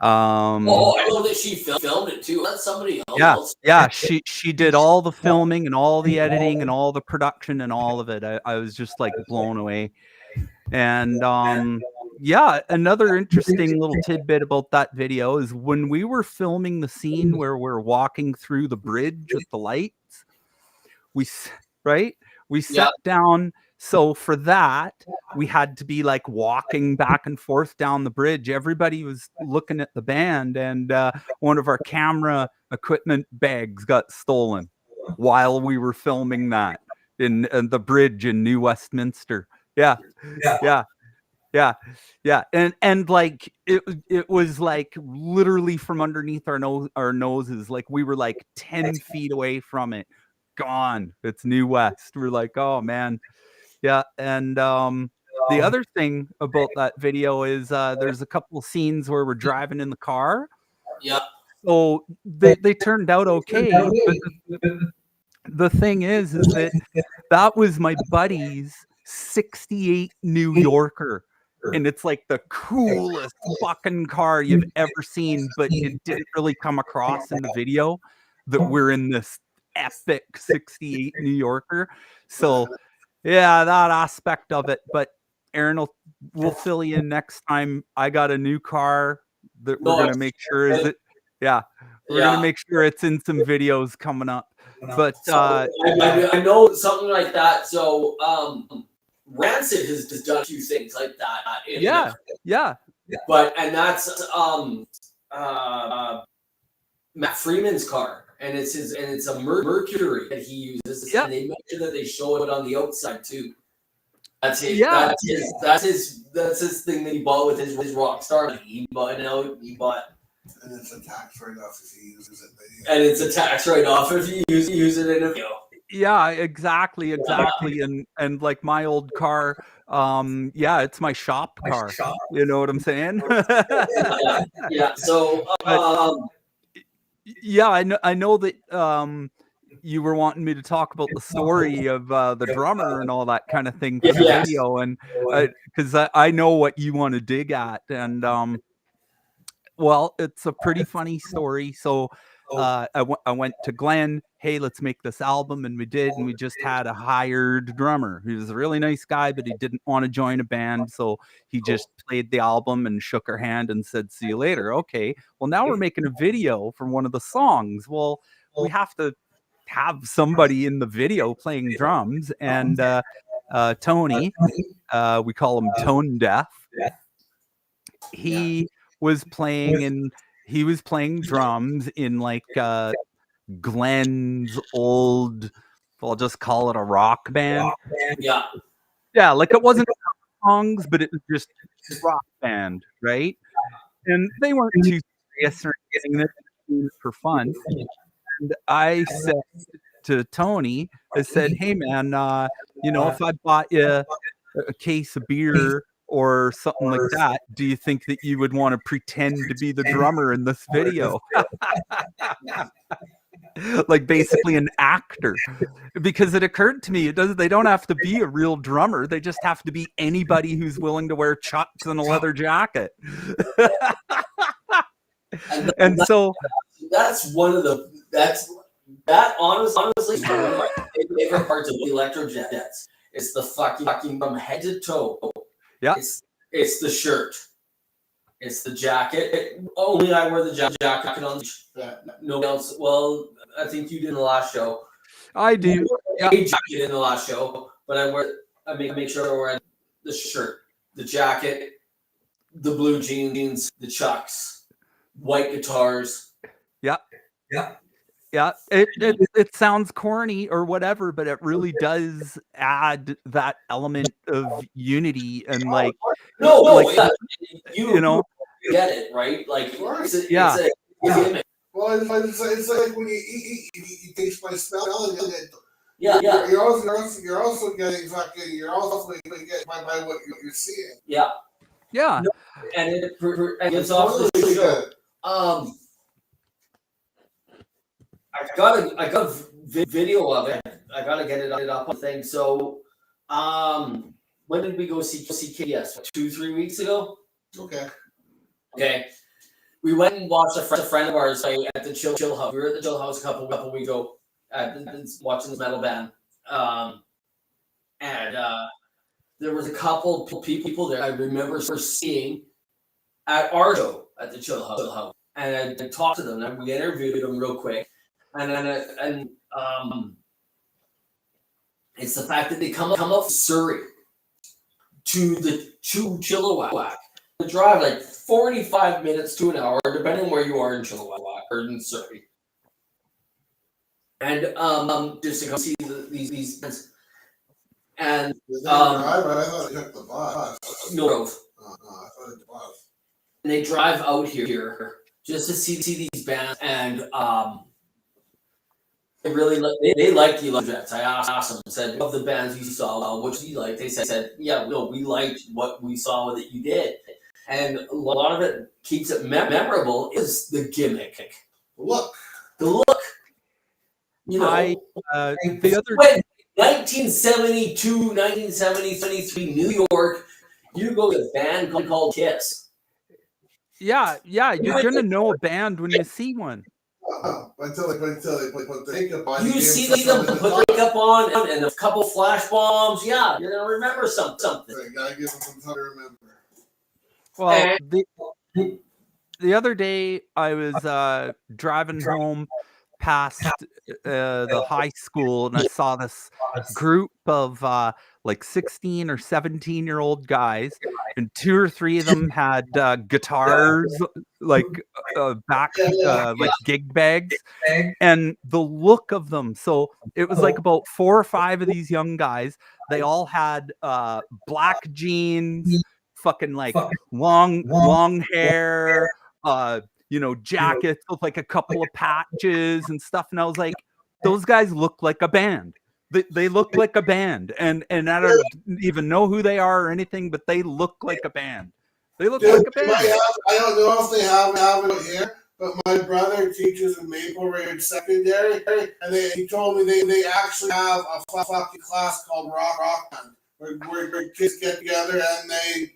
Speaker 2: I know that she filmed it too. That's somebody else.
Speaker 3: Yeah. She did all the filming and all the editing and all the production and all of it. I was just like blown away. And yeah, another interesting little tidbit about that video is when we were filming the scene where we're walking through the bridge with the lights, we We sat down. So for that, we had to be like walking back and forth down the bridge. Everybody was looking at the band, and one of our camera equipment bags got stolen while we were filming that in the bridge in New Westminster. Yeah, yeah, yeah, yeah. And like it was like literally from underneath our noses. Like we were like 10 feet away from it. Gone. It's New West. We're like, oh man. Yeah, and the other thing about that video is there's a couple scenes where we're driving in the car.
Speaker 2: Yeah.
Speaker 3: So they turned out okay. But the thing is that was my buddy's 68 New Yorker. And it's like the coolest fucking car you've ever seen, but it didn't really come across in the video that we're in this epic 68 New Yorker. So yeah, that aspect of it. But Aaron will fill you in next time. I got a new car that we're gonna make sure is it. Yeah, we're gonna make sure it's in some videos coming up. But
Speaker 2: I know something like that. So Rancid has done a few things like that.
Speaker 3: Yeah.
Speaker 2: But and that's Matt Freeman's car. And it's a Mercury that he uses, and they mentioned that they show it on the outside too. That's his. Yeah. That's his thing that he bought with his Rockstar. He bought.
Speaker 1: And it's a tax write-off if he uses it.
Speaker 2: And it's a tax write-off if you use it in a video.
Speaker 3: Yeah, exactly. And like my old car, it's my shop car. You know what I'm saying?
Speaker 2: Yeah. So.
Speaker 3: Yeah, I know that you were wanting me to talk about the story of the drummer and all that kind of thing for the video, and because I know what you want to dig at, and well, it's a pretty funny story. So I went to Glenn. Hey, let's make this album, and we did, and we just had a hired drummer. He was a really nice guy, but he didn't want to join a band, so he just played the album and shook our hand and said, "See you later." Okay, well now we're making a video for one of the songs. Well, we have to have somebody in the video playing drums, and Tony, we call him Tone Deaf. He was playing drums in like Glenn's old, I'll just call it a rock band. Yeah, like it wasn't songs, but it was just a rock band, right? And they weren't too serious or anything, this for fun. And I said to Tony, I said, "Hey man, if I bought you a case of beer or something like that, do you think that you would want to pretend to be the drummer in this video?" Like basically an actor, because it occurred to me they don't have to be a real drummer, they just have to be anybody who's willing to wear chucks and a leather jacket. And so
Speaker 2: that's one of the honestly is one of my favorite parts of the Electro Jets. It's the fucking from head to toe.
Speaker 3: Yeah,
Speaker 2: it's the shirt. It's the jacket. Only I wear the jacket on. Nobody else. Well, I think you did in the last show.
Speaker 3: I do.
Speaker 2: A jacket in the last show, but I make sure I wear the shirt, the jacket, the blue jeans, the chucks, white guitars.
Speaker 3: Yeah. It sounds corny or whatever, but it really does add that element of unity and like you
Speaker 2: get it, right? Like it's a
Speaker 1: gimmick. Well, it's like when you taste my smell and it. You're also getting fucking. You're also getting by what you're seeing.
Speaker 3: Yeah.
Speaker 2: No, and it's off the show. I got a video of it. I gotta get it up on the thing. So, when did we go see KDS? 2-3 weeks ago. Okay. We went and watched a friend of ours play at the Chill House. We were at the Chill House a couple weeks ago, watching this metal band. And there was a couple people there I remember seeing at our show at the Chill House, and I talked to them. And we interviewed them real quick, and It's the fact that they come up from Surrey to Chilliwack. They drive like 45 minutes to an hour, depending on where you are in Chilliwack or in Surrey. And just to come see these bands. And
Speaker 1: Did they drive? I thought they took the bus.
Speaker 2: no,
Speaker 1: I thought it was.
Speaker 2: and they drive out here just to see these bands, and they really they liked the Electric Jets. I asked them, said, of the bands you saw, which do you like? They said, yeah, no, we liked what we saw that you did, and a lot of it keeps it memorable is the gimmick,
Speaker 1: Look.
Speaker 2: the look. You know,
Speaker 3: The other
Speaker 2: 1972, 1973, New York, you go to a band called Kiss.
Speaker 3: yeah, you're gonna know a band when you see one.
Speaker 1: Until they put the makeup on.
Speaker 2: You see them put makeup on and a couple flash bombs. Yeah, you're gonna remember something.
Speaker 1: You gotta give them some time to remember.
Speaker 3: Well, the other day I was driving home past the high school, and I saw this group of like 16 or 17-year-old guys, and 2 or 3 of them had guitars, like back like gig bags, and the look of them. So it was like about 4 or 5 of these young guys. They all had black jeans, fucking like long hair, jackets with like a couple of patches and stuff. And I was like, those guys look like a band. They look like a band, and I don't even know who they are or anything, but they look like a band. They look like a band.
Speaker 1: I don't know if they have it here, but my brother teaches in Maple Ridge Secondary, and he told me they actually have a fucking class called Rock Band, where kids get together and they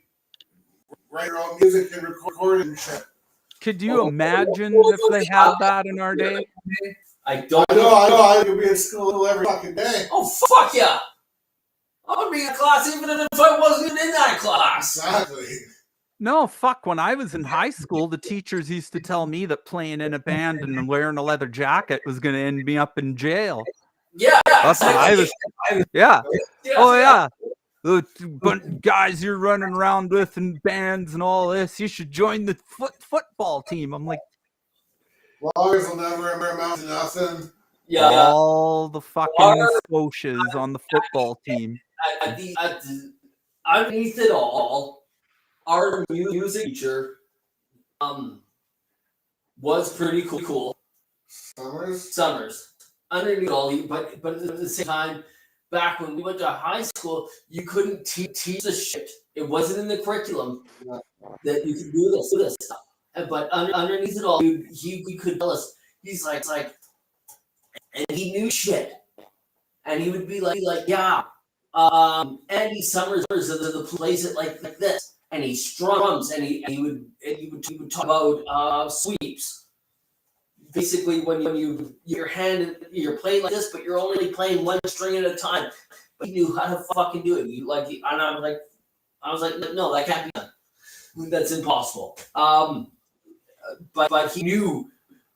Speaker 1: write their own music and record and shit.
Speaker 3: Could you imagine if they had that in our day?
Speaker 2: I don't
Speaker 1: I know. I could be in school every fucking day.
Speaker 2: Oh, fuck yeah! I would be in class even if I wasn't in that class.
Speaker 1: Exactly.
Speaker 3: No, fuck. When I was in high school, the teachers used to tell me that playing in a band and wearing a leather jacket was going to end me up in jail.
Speaker 2: Yeah,
Speaker 3: That's what I was. Yeah.
Speaker 2: Yeah,
Speaker 3: Oh, yeah. The guys you're running around with in bands and all this, you should join the football team. I'm like,
Speaker 1: Loggers will never amount to nothing.
Speaker 2: Yeah.
Speaker 3: all the fucking Scotias on the football team.
Speaker 2: Underneath it all, our music teacher was pretty cool. Summers. Underneath all, but at the same time, back when we went to high school, you couldn't teach the shit. It wasn't in the curriculum that you could do this stuff. But underneath it all, he could tell us. He's like, and he knew shit. And he would be like, yeah, Andy Summers is the plays it like this, and he strums, and he would talk about sweeps. Basically, when you're playing like this, but you're only playing one string at a time. But he knew how to fucking do it. And I was like, no, that can't be done. That's impossible. But he knew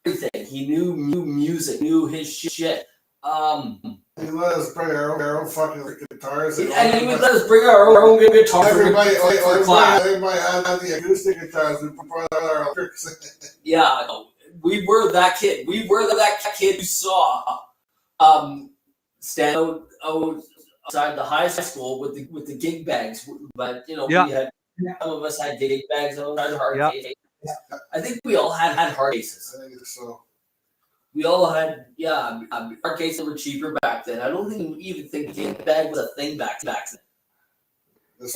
Speaker 2: everything. He knew music, knew his shit.
Speaker 1: He let us bring our own fucking guitars.
Speaker 2: And he would let us bring our own guitar
Speaker 1: Everybody
Speaker 2: for class.
Speaker 1: had the acoustic guitars. We put our electrics.
Speaker 2: Yeah, we were that kid. We were that kid who saw stand out outside the high school with the gig bags. But we had some of us had gig bags, some of us had hard cases. I think we all had hard cases.
Speaker 1: I think so.
Speaker 2: We all had, our cases were cheaper back then. I don't even think gig bag was a thing back then.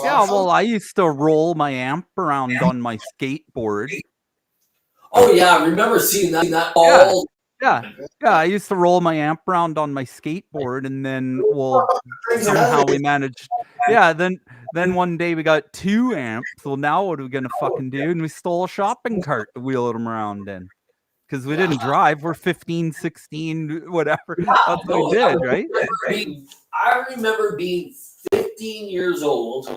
Speaker 3: Yeah, well, I used to roll my amp around on my skateboard.
Speaker 2: Oh yeah, I remember seeing that all.
Speaker 3: Yeah, I used to roll my amp around on my skateboard, and then somehow we managed. Yeah, then one day we got 2 amps. Well, now what are we gonna fucking do? And we stole a shopping cart to wheel them around in, because we didn't drive. We're 15, 16, whatever. That's what we did, right?
Speaker 2: I remember being 15 years old.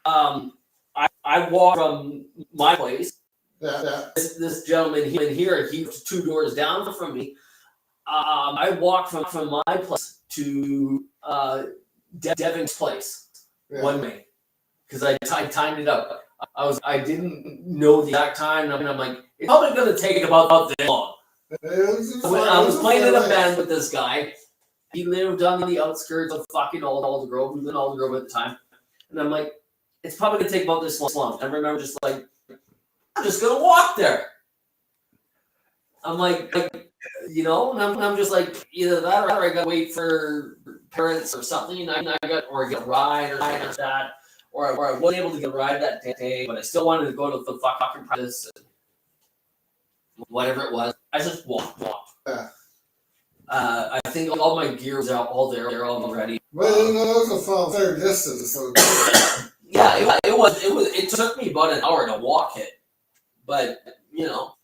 Speaker 2: I walked from my place. This gentleman here, he was 2 doors down from me. I walked from my place to Devin's place
Speaker 1: Yeah.
Speaker 2: one May because I timed it up. I didn't know the exact time, and I'm like, it's probably going to take about this long. I was playing in a band with this guy. He lived on the outskirts of fucking Aldergrove. We lived in Aldergrove at the time, and I'm like, it's probably going to take about this long. I remember just like, I'm just going to walk there. I'm like, you know, and I'm just like, either that or I got to wait for parents or something. I got or get a ride or that, or I wasn't able to get a ride that day, but I still wanted to go to the fucking practice, whatever it was. I just walked.
Speaker 1: Yeah.
Speaker 2: I think all my gear was out, all there, they're all ready.
Speaker 1: Well, it was a fair distance, so
Speaker 2: Yeah, it took me about an hour to walk it, but you know,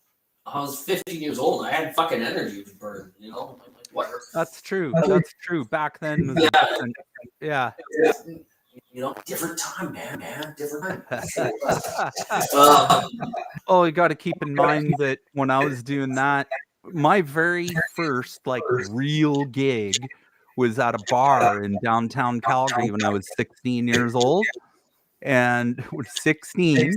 Speaker 2: I was 15 years old. I had fucking energy to burn, you know. Like, whatever.
Speaker 3: That's true. That's true. Back then, was
Speaker 2: Yeah.
Speaker 3: different. Yeah.
Speaker 2: You know, different time, man. Different time.
Speaker 3: Oh, you got to keep in mind that when I was doing that, my very first like real gig was at a bar in downtown Calgary when I was 16 years old, and was 16.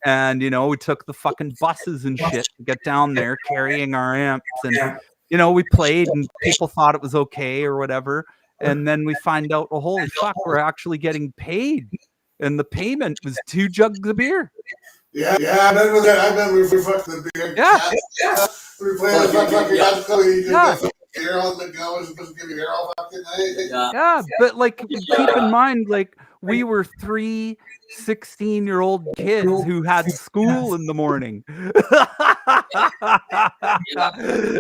Speaker 3: And, you know, we took the fucking buses and shit to get down there carrying our amps. And, you know, we played and people thought it was okay or whatever. And then we find out, well, holy fuck, we're actually getting paid. And the payment was 2 jugs of beer.
Speaker 1: Yeah, I remember that. I remember we fucked the beer.
Speaker 3: Yeah.
Speaker 1: We played the fucking
Speaker 3: Yeah.
Speaker 1: beer on the go and supposed to give you beer all fucking night.
Speaker 3: Yeah, but like keep in mind, like we were 3 16-year-old kids who had school in the morning.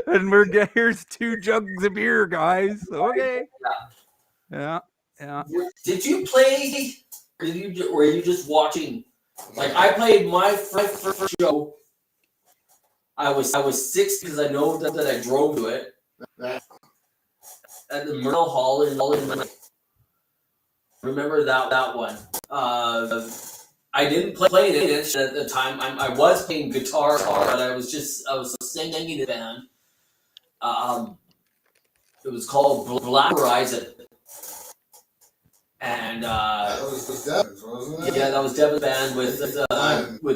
Speaker 3: And here's 2 jugs of beer, guys. Okay. Yeah.
Speaker 2: Did you play? Or were you just watching? Like I played my first show. I was 6 because I know that I drove to it at the Myrtle Hall in remember that one. I didn't play it at the time. I was playing guitar, but I was singing in a band. It was called Black Horizon. And
Speaker 1: That was Devin's, wasn't it?
Speaker 2: yeah, that was Devin's band with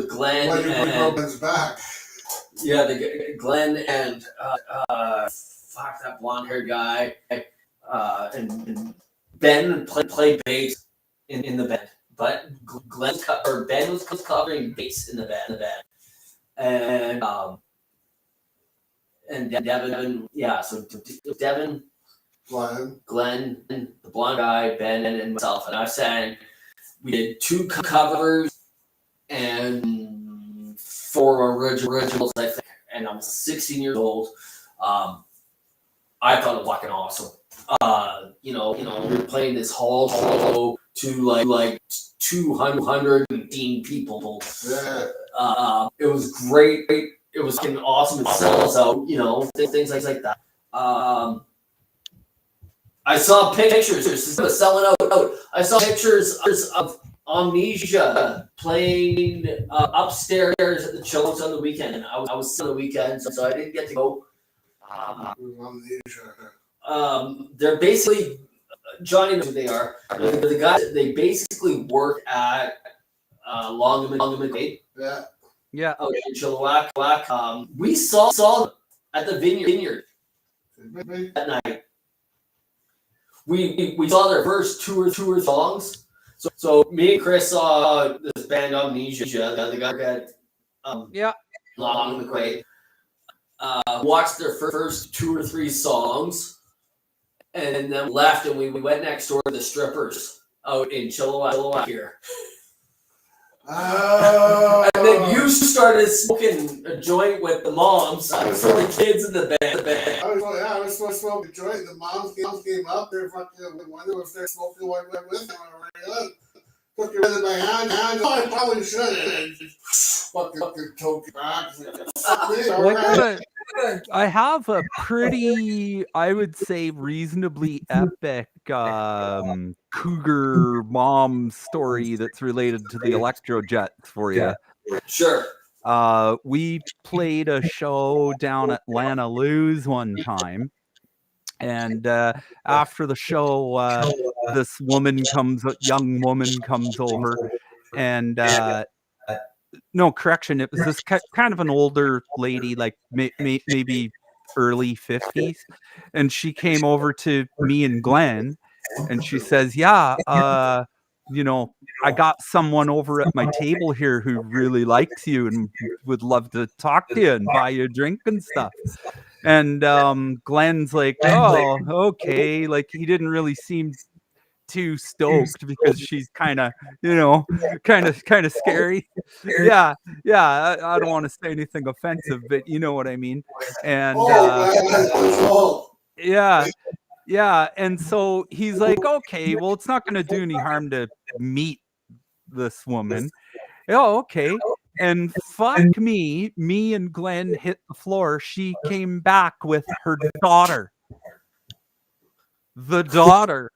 Speaker 2: Glenn
Speaker 1: When you put
Speaker 2: and
Speaker 1: Robin's back.
Speaker 2: yeah, Glenn and fuck that blonde haired guy, and Ben played bass in the band, but Ben was covering bass in the band, and Devin, yeah, so Devin, Glenn, the blonde guy, Ben, and myself, and I sang. We did 2 covers and 4 originals, I think. And I was 16 years old. I thought it was fucking awesome. You know, we were playing this hall show to like 215 people.
Speaker 1: Yeah.
Speaker 2: It was great. It was fucking awesome. It sells out. You know, things like that. I saw pictures. It was selling out. I saw pictures of Amnesia playing upstairs at the Chills on the weekend. I was on the weekend, so I didn't get to go. They're basically Johnny knows who they are. The guys. They basically work at Longman Gate.
Speaker 1: Yeah.
Speaker 2: Out in Chilliwack. We saw them at the Vineyard that night. We saw their first two or songs. So me and Chris saw this band Amnesia, the guy got Long McQuaid. Watched their first 2 or 3 songs, and then left, and we went next door to the strippers out in Chilliwack here.
Speaker 1: Oh.
Speaker 2: And then you started smoking a joint with the moms for the kids in the band.
Speaker 1: I was supposed to smoke a joint. The moms came up. They're fucking wondering if they're smoking one with them. Took it in my hand. Oh, I probably should. Fucking toke back.
Speaker 3: I have a pretty, I would say, reasonably epic cougar mom story that's related to the Electro Jets for you.
Speaker 2: Sure.
Speaker 3: We played a show down at Lana Lou's one time, And after the show, this young woman comes over, and no, correction, it was this kind of an older lady, like maybe early 50s, and she came over to me and Glenn, and she says, "Yeah, I got someone over at my table here who really likes you and would love to talk to you and buy you a drink and stuff." And Glenn's like, "Oh, okay." Like, he didn't really seem too stoked because she's kind of scary. Yeah, I don't want to say anything offensive, but you know what I mean. And yeah, and so he's like, "Okay, well, it's not going to do any harm to meet this woman." Oh, okay. And fuck me and Glenn hit the floor. She came back with her daughter. The daughter.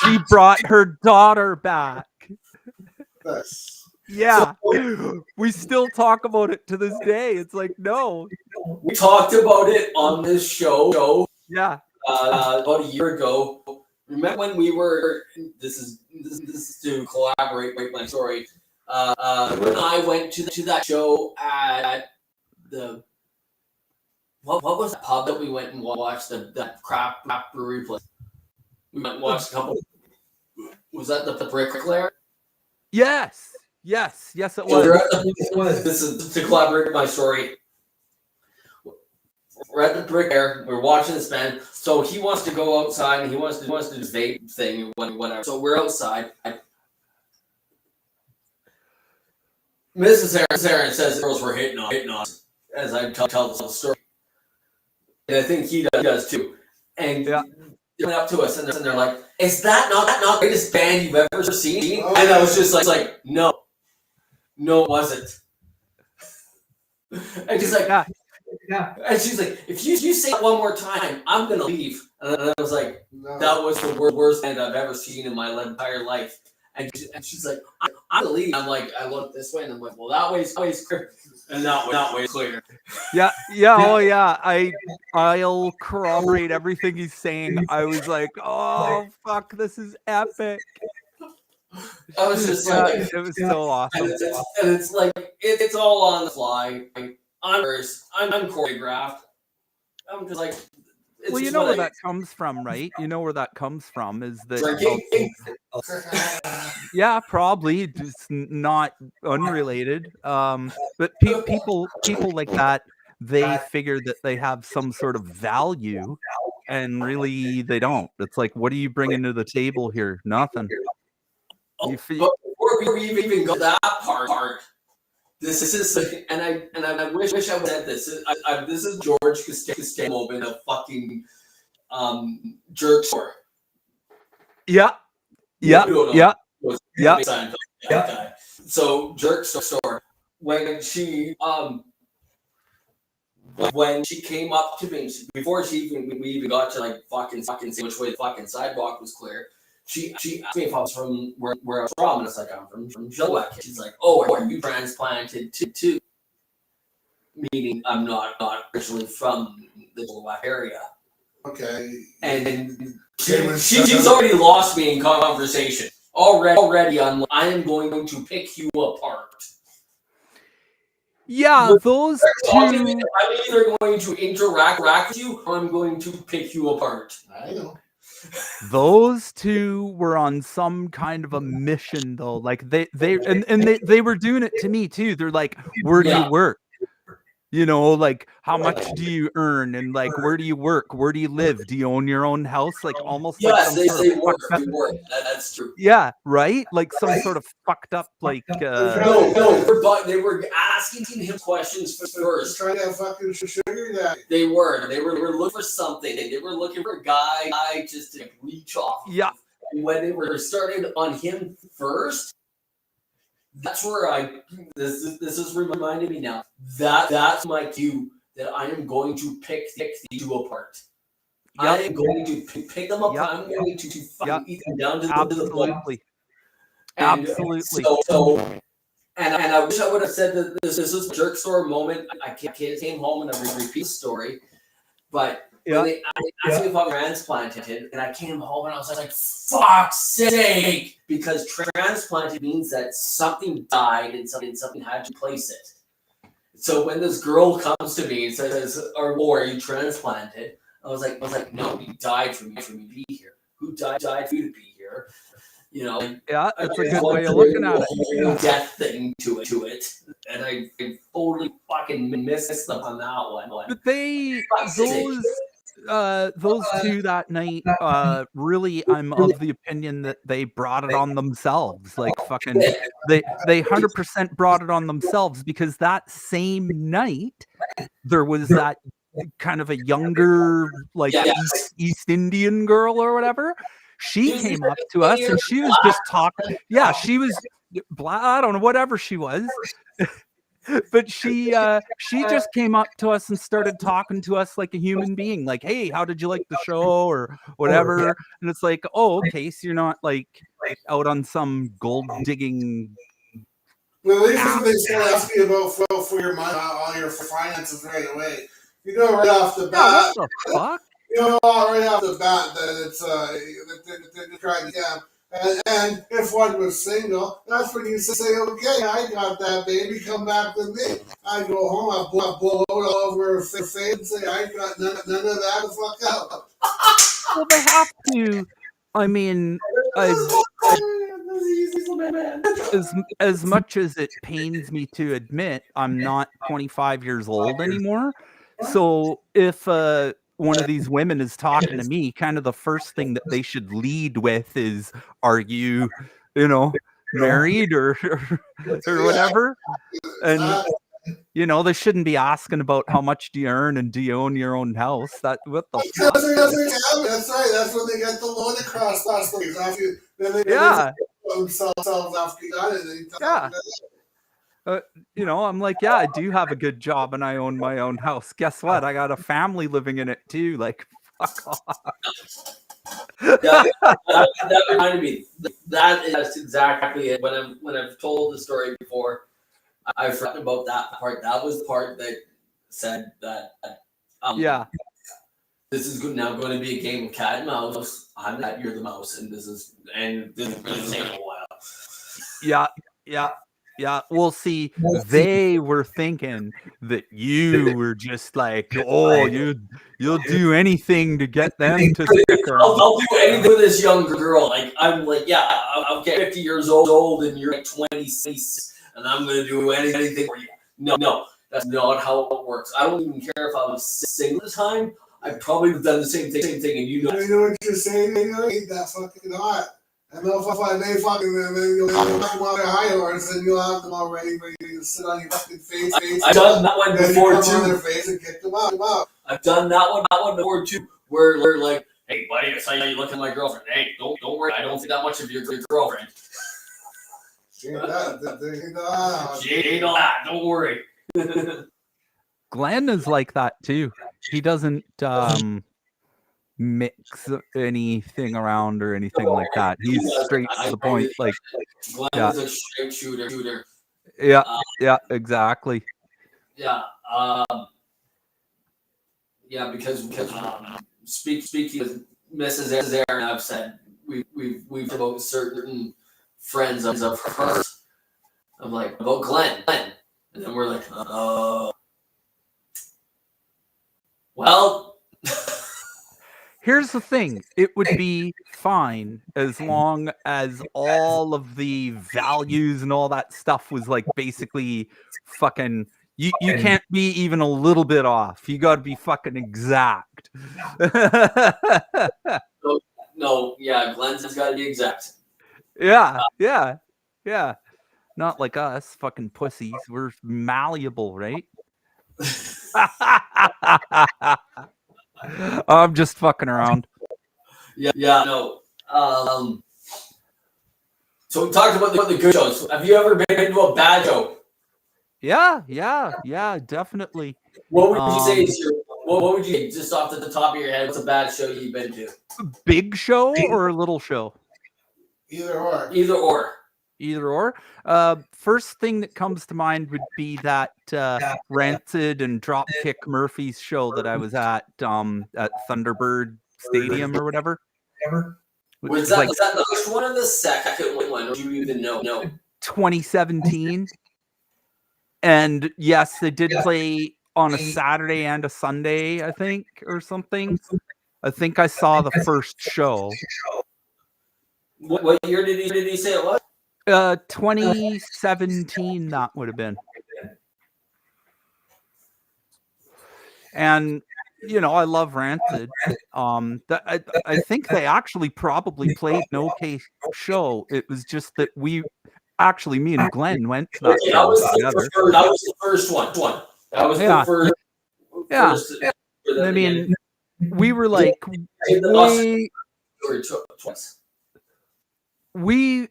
Speaker 3: She brought her daughter back. Yeah. We still talk about it to this day. It's like, no.
Speaker 2: We talked about it on this show.
Speaker 3: Yeah.
Speaker 2: About a year ago. Remember when we were? This is to collaborate with my story. When I went to that show at the what was the pub that we went and watched that crap brewery place? We went and watched a couple. Was that the Bricklayer?
Speaker 3: Yes, it was.
Speaker 2: This is to collaborate with my story. We're at the Bricklayer. We're watching this band. So he wants to go outside and he wants to do this vape thing, whatever. So we're outside. Mrs. Aaron says the girls were hitting on us as I tell the story. And I think he does too. And they went up to us and they're like, "Is that not the greatest band you've ever seen?" And I was just like, no, it wasn't. And she's like, yeah. And she's like, "If you say it one more time, I'm going to leave." And I was like, "No. That was the worst band I've ever seen in my entire life." And she's like, "I'm gonna leave." I'm like, I look this way and I'm like, "Well, that way's clear," and that way's clear.
Speaker 3: Yeah. Oh yeah. I'll corroborate everything he's saying. I was like, "Oh fuck, this is epic."
Speaker 2: I was just like,
Speaker 3: it was so awesome.
Speaker 2: And it's like it's all on the fly. I'm choreographed. I'm just like.
Speaker 3: Well, you know where that comes from, right? You know where that comes from is that. Yeah, probably. It's not unrelated. But people like that, they figure that they have some sort of value, and really they don't. It's like, what are you bringing to the table here? Nothing.
Speaker 2: But before we even go that part. This is and I wish I would have said this. This is George Costanzo in a fucking jerk store.
Speaker 3: Yeah.
Speaker 2: So jerk store when she came up to me before we even got to like fucking see which way the fucking sidewalk was clear. She asked me if I was from where I was from, and it's like, "I'm from Chilliwack." She's like, "Oh, are you transplanted too?" Meaning I'm not originally from the Chilliwack area.
Speaker 1: Okay.
Speaker 2: And she's already lost me in conversation. Already, I am going to pick you apart.
Speaker 3: Yeah, those two.
Speaker 2: I'm either going to interact with you, or I'm going to pick you apart.
Speaker 1: I know.
Speaker 3: Those two were on some kind of a mission, though. Like they were doing it to me too. They're like, "Where do you work? You know, like, how much do you earn? And like, where do you work? Where do you live? Do you own your own house?" Like, almost like some sort of fucked up.
Speaker 2: That's true.
Speaker 3: Yeah, right. Like some sort of fucked up, like.
Speaker 2: No, they were asking him questions first.
Speaker 1: Trying to have fucking sugar daddy.
Speaker 2: They were looking for something. They were looking for a guy just to reach off.
Speaker 3: Yeah.
Speaker 2: And when they were started on him first, that's where this is reminding me now. That's my cue that I am going to pick these two apart. Yep. I am going to pick them apart. Yep. I'm going to fucking eat them down to the bone.
Speaker 3: Absolutely.
Speaker 2: And I wish I would have said that this is a jerk store moment. I came home and I repeat the story, but
Speaker 3: Yeah.
Speaker 2: They asked me if I'm transplanted, and I came home and I was like, "Fuck's sake!" Because transplanted means that something died and something had to replace it. So when this girl comes to me and says, "Are you transplanted?" I was like, "No, you died for me to be here. Who died for you to be here?" You know,
Speaker 3: Yeah, that's a good way of looking at it.
Speaker 2: whole death thing to it, and I totally fucking missed them on that one.
Speaker 3: But those two that night, really, I'm of the opinion that they brought it on themselves. Like fucking, they 100% brought it on themselves, because that same night there was that kind of a younger, like East Indian girl or whatever. She came up to us and she was just talking. Yeah, she was I don't know, whatever she was. But she just came up to us and started talking to us like a human being, like, "Hey, how did you like the show?" or whatever. And it's like, "Oh, okay, so you're not like out on some gold digging."
Speaker 1: Well, at least that's what they start asking about for your money, all your finances right away. You know right off the bat.
Speaker 3: What the fuck?
Speaker 1: You know right off the bat that it's they're trying to scam. And if one was single, that's when you say, "Okay, I got that baby, come back to me." I go home, I blow it all over her face and say, "I got none of that the fuck out."
Speaker 3: Well, they have to. I mean, as much as it pains me to admit, I'm not 25 years old anymore. So if one of these women is talking to me, kind of the first thing that they should lead with is, "Are you, married or whatever?" And they shouldn't be asking about how much do you earn and do you own your own house. What the fuck?
Speaker 1: That's right. That's when they get the loan across last week.
Speaker 3: Yeah.
Speaker 1: Themselves after you got it.
Speaker 3: Yeah. I'm like, yeah, I do have a good job and I own my own house. Guess what? I got a family living in it too. Like, fuck off.
Speaker 2: That reminded me. That's exactly it. When I've told the story before, I've forgotten about that part. That was the part that said that. This is now going to be a game of cat and mouse. I'm that, you're the mouse, and this is going to take a while.
Speaker 3: Yeah. Well, see, they were thinking that you were just like, "Oh, you'll do anything to get them to stick around."
Speaker 2: I'll do anything with this young girl. Like, I'm like, yeah, I'm 50 years old, and you're like 26, and I'm going to do anything for you. No, that's not how it works. I don't even care if I was single at the time. I probably would have done the same thing, and
Speaker 1: you know what you're saying? Ain't that fucking hot? And they'll fucking you'll come on their high horse and you'll have them all ready to sit on your fucking face.
Speaker 2: I've done that one before too.
Speaker 1: On their face and kick them out.
Speaker 2: I've done that one before too, where they're like, "Hey, buddy, I saw you looking at my girlfriend. Hey, don't worry, I don't think that much of your girlfriend. She ain't all that. Don't worry."
Speaker 3: Glenn is like that too. He doesn't mix anything around or anything like that. He's straight to the point. Like,
Speaker 2: Glenn is a straight shooter.
Speaker 3: Yeah, exactly.
Speaker 2: Yeah. Because speaking of Mrs. Aaron, I've said we've about certain friends of hers. I'm like, about Glenn, and then we're like, well.
Speaker 3: Here's the thing. It would be fine as long as all of the values and all that stuff was like basically fucking. You can't be even a little bit off. You got to be fucking exact.
Speaker 2: No, Glenn's got to be exact.
Speaker 3: Yeah. Not like us, fucking pussies. We're malleable, right? I'm just fucking around.
Speaker 2: No. So we talked about the good shows. Have you ever been to a bad show?
Speaker 3: Yeah, definitely.
Speaker 2: What would you say is what would you say, just off the top of your head, what's a bad show you've been to?
Speaker 3: Big show or a little show?
Speaker 1: Either or.
Speaker 3: either or. First thing that comes to mind would be that Rancid and Dropkick Murphys show that I was at Thunderbird Stadium or whatever. Which
Speaker 2: Was
Speaker 3: is
Speaker 2: that,
Speaker 3: like
Speaker 2: was that the first one or the second one? Or do you even know? No.
Speaker 3: 2017. And yes, they did play on a Saturday and a Sunday, I think, or something. I think I saw the first show.
Speaker 2: What year did he say it was?
Speaker 3: 2017, that would have been. And you know, I love Rancid. I think they actually probably played an okay show. It was just that me and Glenn went to that
Speaker 2: Okay,
Speaker 3: show
Speaker 2: that
Speaker 3: together.
Speaker 2: was the first one. That was the first.
Speaker 3: Yeah.
Speaker 2: First for them
Speaker 3: I mean,
Speaker 2: again.
Speaker 3: we were like
Speaker 2: Twice.
Speaker 3: we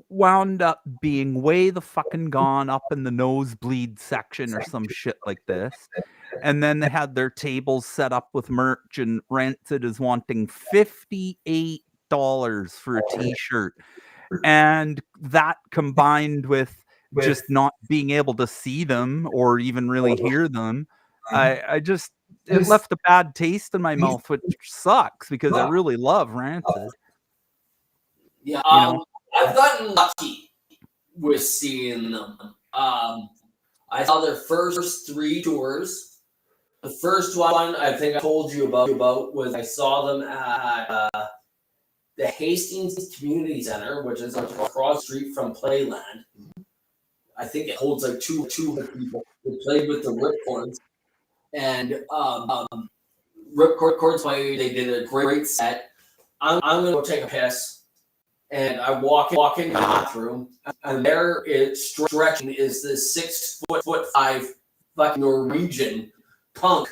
Speaker 3: wound up being way the fucking gone up in the nosebleed section or some shit like this. And then they had their tables set up with merch, and Rancid is wanting $58 for a t-shirt. And that combined with just not being able to see them or even really hear them, it left a bad taste in my mouth, which sucks because I really love Rancid.
Speaker 2: Yeah,
Speaker 3: You know?
Speaker 2: I've gotten lucky with seeing them. I saw their first 3 tours. The first one I think I told you about was I saw them at the Hastings Community Center, which is across the street from Playland. I think it holds like 200 people. They played with the Ripcords. And Ripcords played. They did a great set. I'm going to go take a piss. And I walk in the bathroom, and there is stretching is this 6'5" fucking Norwegian punk.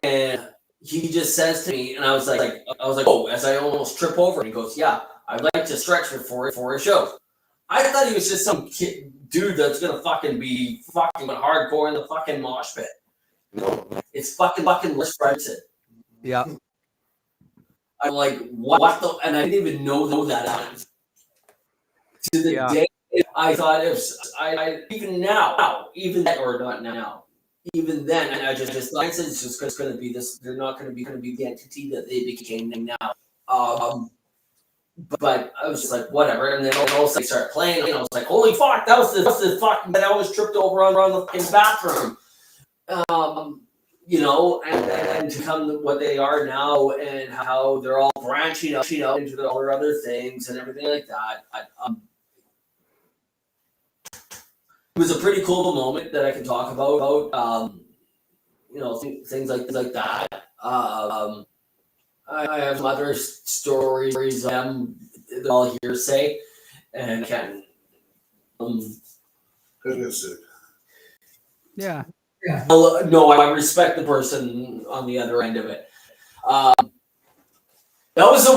Speaker 2: And he just says to me, and I was like, oh, as I almost trip over, and he goes, yeah, I'd like to stretch for a show. I thought he was just some dude that's gonna fucking be fucking hardcore in the fucking mosh pit. No, it's fucking Liz Fredson.
Speaker 3: Yeah.
Speaker 2: I'm like, what the? And I didn't even know that. To the day, I thought I even now, even then, or not now, even then, and I just thought it's just going to be this. They're not going to be the entity that they became now. But I was just like, whatever. And then all of a sudden they start playing, and I was like, holy fuck, that was the fucking that I was tripped over around the fucking bathroom. You know, and to come to what they are now, and how they're all branching out, into all their other things and everything like that. It was a pretty cool moment that I can talk about. You know, things like that. I have some other stories. They're all hearsay, and can.
Speaker 3: Yeah.
Speaker 2: Yeah. No, I respect the person on the other end of it. That was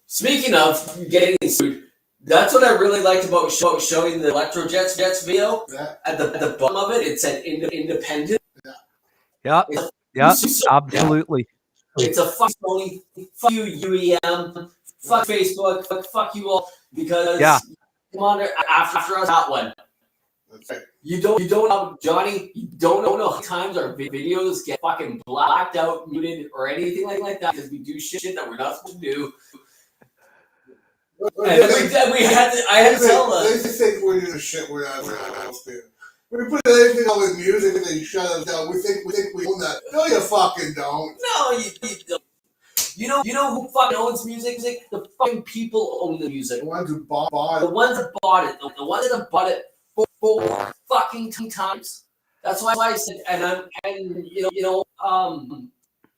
Speaker 2: speaking of getting sued, that's what I really liked about showing the Electro Jets video. Yeah. At the bottom of it, it said independent.
Speaker 3: Yeah. Yeah. Absolutely.
Speaker 2: It's a fuck Sony, fuck you UEM, fuck Facebook, fuck you all, because come on after us that one. That's right. You don't know, Johnny, you don't know how times our videos get fucking blacked out, muted, or anything like that, because we do shit that we're not supposed to do. And I had to tell them.
Speaker 1: They think we're doing shit we're not supposed to. We put anything on with music and they shut us down. We think we own that. No, you fucking don't.
Speaker 2: No, you don't. You know who fucking owns music? The fucking people own the music.
Speaker 1: The ones who bought it.
Speaker 2: The ones that bought it. The ones that have bought it 4 fucking times. That's why I said,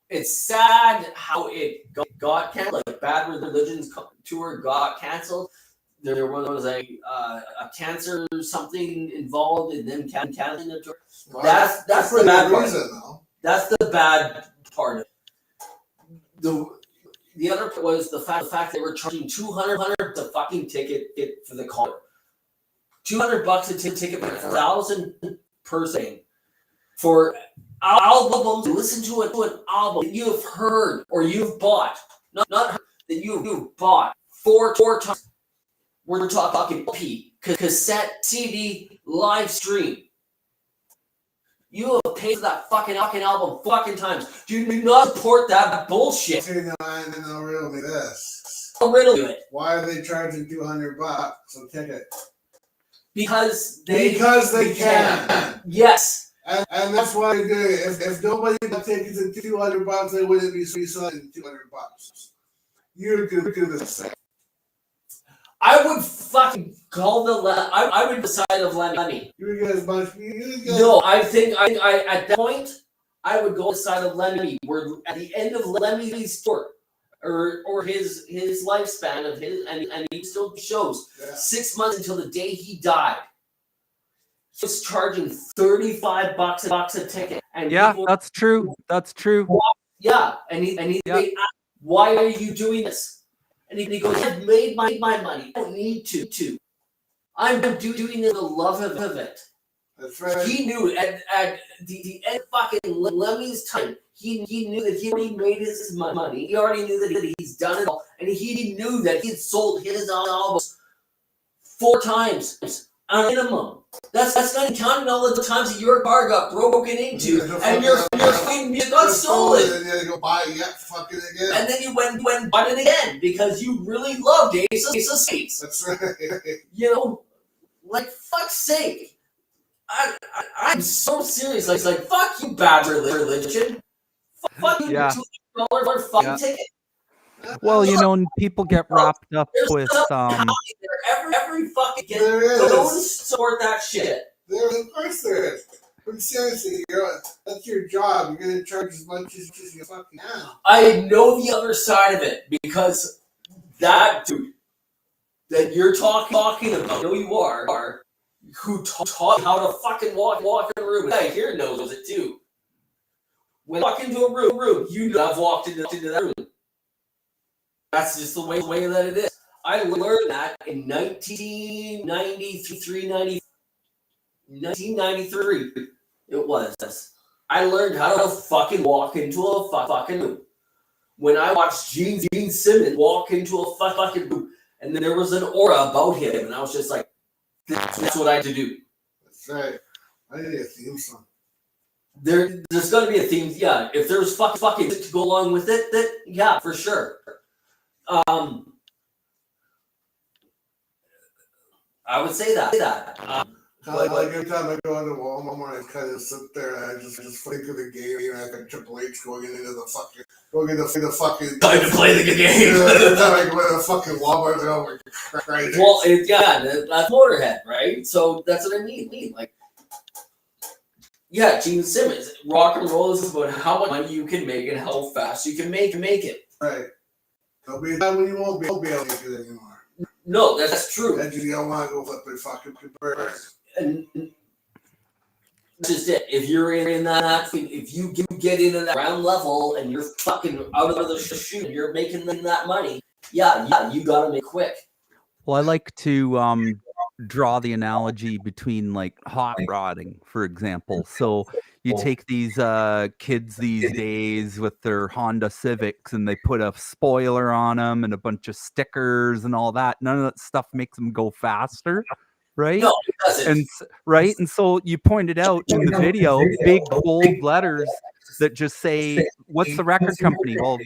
Speaker 2: it's sad how it got canceled. Like Bad Religion's tour got canceled. There was a cancer or something involved in them canceling the tour. That's the bad reason, though. That's the bad part of it. The other part was the fact they were charging $200 the fucking ticket for the concert. $200 a ticket for 1,000 person for albums. Listen to an album that you have heard or you've bought, not heard, that you've bought four times. We're talking P, cassette, CD, live stream. You have paid for that fucking album fucking times. Do you not support that bullshit?
Speaker 1: Okay, now I know really this.
Speaker 2: Get rid of it.
Speaker 1: Why are they charging $200 a ticket?
Speaker 2: Because they
Speaker 1: can.
Speaker 2: Yes.
Speaker 1: And that's why they do it. If nobody got tickets at $200, they wouldn't be selling $200. You do the same.
Speaker 2: I would fucking call I would decide of Lemmy.
Speaker 1: You get as much.
Speaker 2: No, I think I at that point I would go side of Lemmy. Where at the end of Lemmy's tour, or his lifespan of his, and he still shows 6 months until the day he died. He was charging $35 a ticket, and
Speaker 3: Yeah,
Speaker 2: people,
Speaker 3: that's true. That's true.
Speaker 2: yeah, and they asked, why are you doing this? And he goes, I've made my money. I don't need to. I'm doing it for the love of it.
Speaker 1: That's right.
Speaker 2: He knew at the end of fucking Lemmy's time, he knew that he already made his money. He already knew that he's done it all. And he knew that he'd sold his albums 4 times on minimum. That's not even counting all the times that your car got broken into and your fucking music got stolen.
Speaker 1: And then you go buy it fucking again.
Speaker 2: And then you went and bought it again because you really loved Ace of Spades.
Speaker 1: That's right.
Speaker 2: You know, like, fuck's sake. I'm so serious. Like, fuck you, bad religion. Fuck you,
Speaker 3: Yeah.
Speaker 2: $200 fucking ticket.
Speaker 3: Well, you know, and people get wrapped up
Speaker 2: There's
Speaker 3: with
Speaker 2: every fucking kid.
Speaker 1: There is.
Speaker 2: Don't support that shit.
Speaker 1: Of course there is. But seriously, that's your job. You're gonna charge as much as you fucking can.
Speaker 2: I know the other side of it because that dude that you're talking about, I know you are, who taught how to fucking walk in a room. And I here knows it too. When you walk into a room, you know I've walked into that room. That's just the way that it is. I learned that in 1993. It was. I learned how to fucking walk into a fucking room. When I watched Gene Simmons walk into a fucking room, and then there was an aura about him, and I was just like, that's what I had to do.
Speaker 1: That's right. I need a theme song.
Speaker 2: There's got to be a theme. Yeah, if there's fucking to go along with it, that yeah, for sure. I would say that.
Speaker 1: Like every time I go into Walmart, I kind of sit there and I just think of the game, and I got Triple H going into the fucking
Speaker 2: Time to play the game.
Speaker 1: Every time I go into the fucking Walmart, I'm like, oh my Christ.
Speaker 2: Well, that's Motorhead, right? So that's what I mean. Like, yeah, Gene Simmons. Rock and roll is about how much money you can make and how fast you can make it.
Speaker 1: Right. There'll be a time when you won't be able to make it anymore.
Speaker 2: No, that's true.
Speaker 1: And you don't want to go flip a fucking birds.
Speaker 2: And that's just it. If you're in that, if you get into that ground level and you're fucking out of the chute and you're making that money, yeah, you gotta make quick.
Speaker 3: Well, I like to draw the analogy between like hot rodding, for example. So you take these kids these days with their Honda Civics and they put a spoiler on them and a bunch of stickers and all that. None of that stuff makes them go faster, right?
Speaker 2: No, it doesn't.
Speaker 3: And so you pointed out in the video, big bold letters that just say, what's the record company? Well,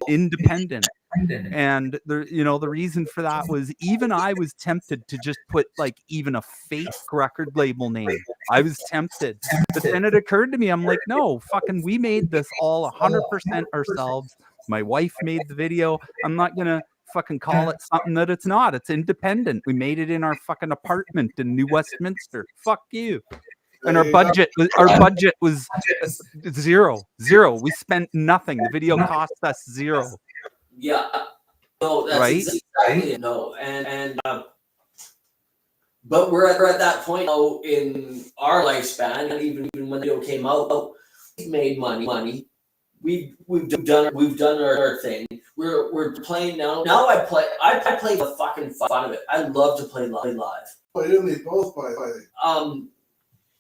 Speaker 3: independent. And the reason for that was even I was tempted to just put like even a fake record label name. I was tempted, but then it occurred to me, I'm like, no, fucking, we made this all 100% ourselves. My wife made the video. I'm not gonna fucking call it something that it's not. It's independent. We made it in our fucking apartment in New Westminster. Fuck you. And our budget was zero. We spent nothing. The video cost us $0.
Speaker 2: Yeah. No, that's
Speaker 3: right?
Speaker 2: Exactly it. No, and but we're at that point now in our lifespan, and even when the video came out, we've made money. We've done our thing. We're playing now. Now I play the fucking fun of it. I love to play live.
Speaker 1: Well, you need both by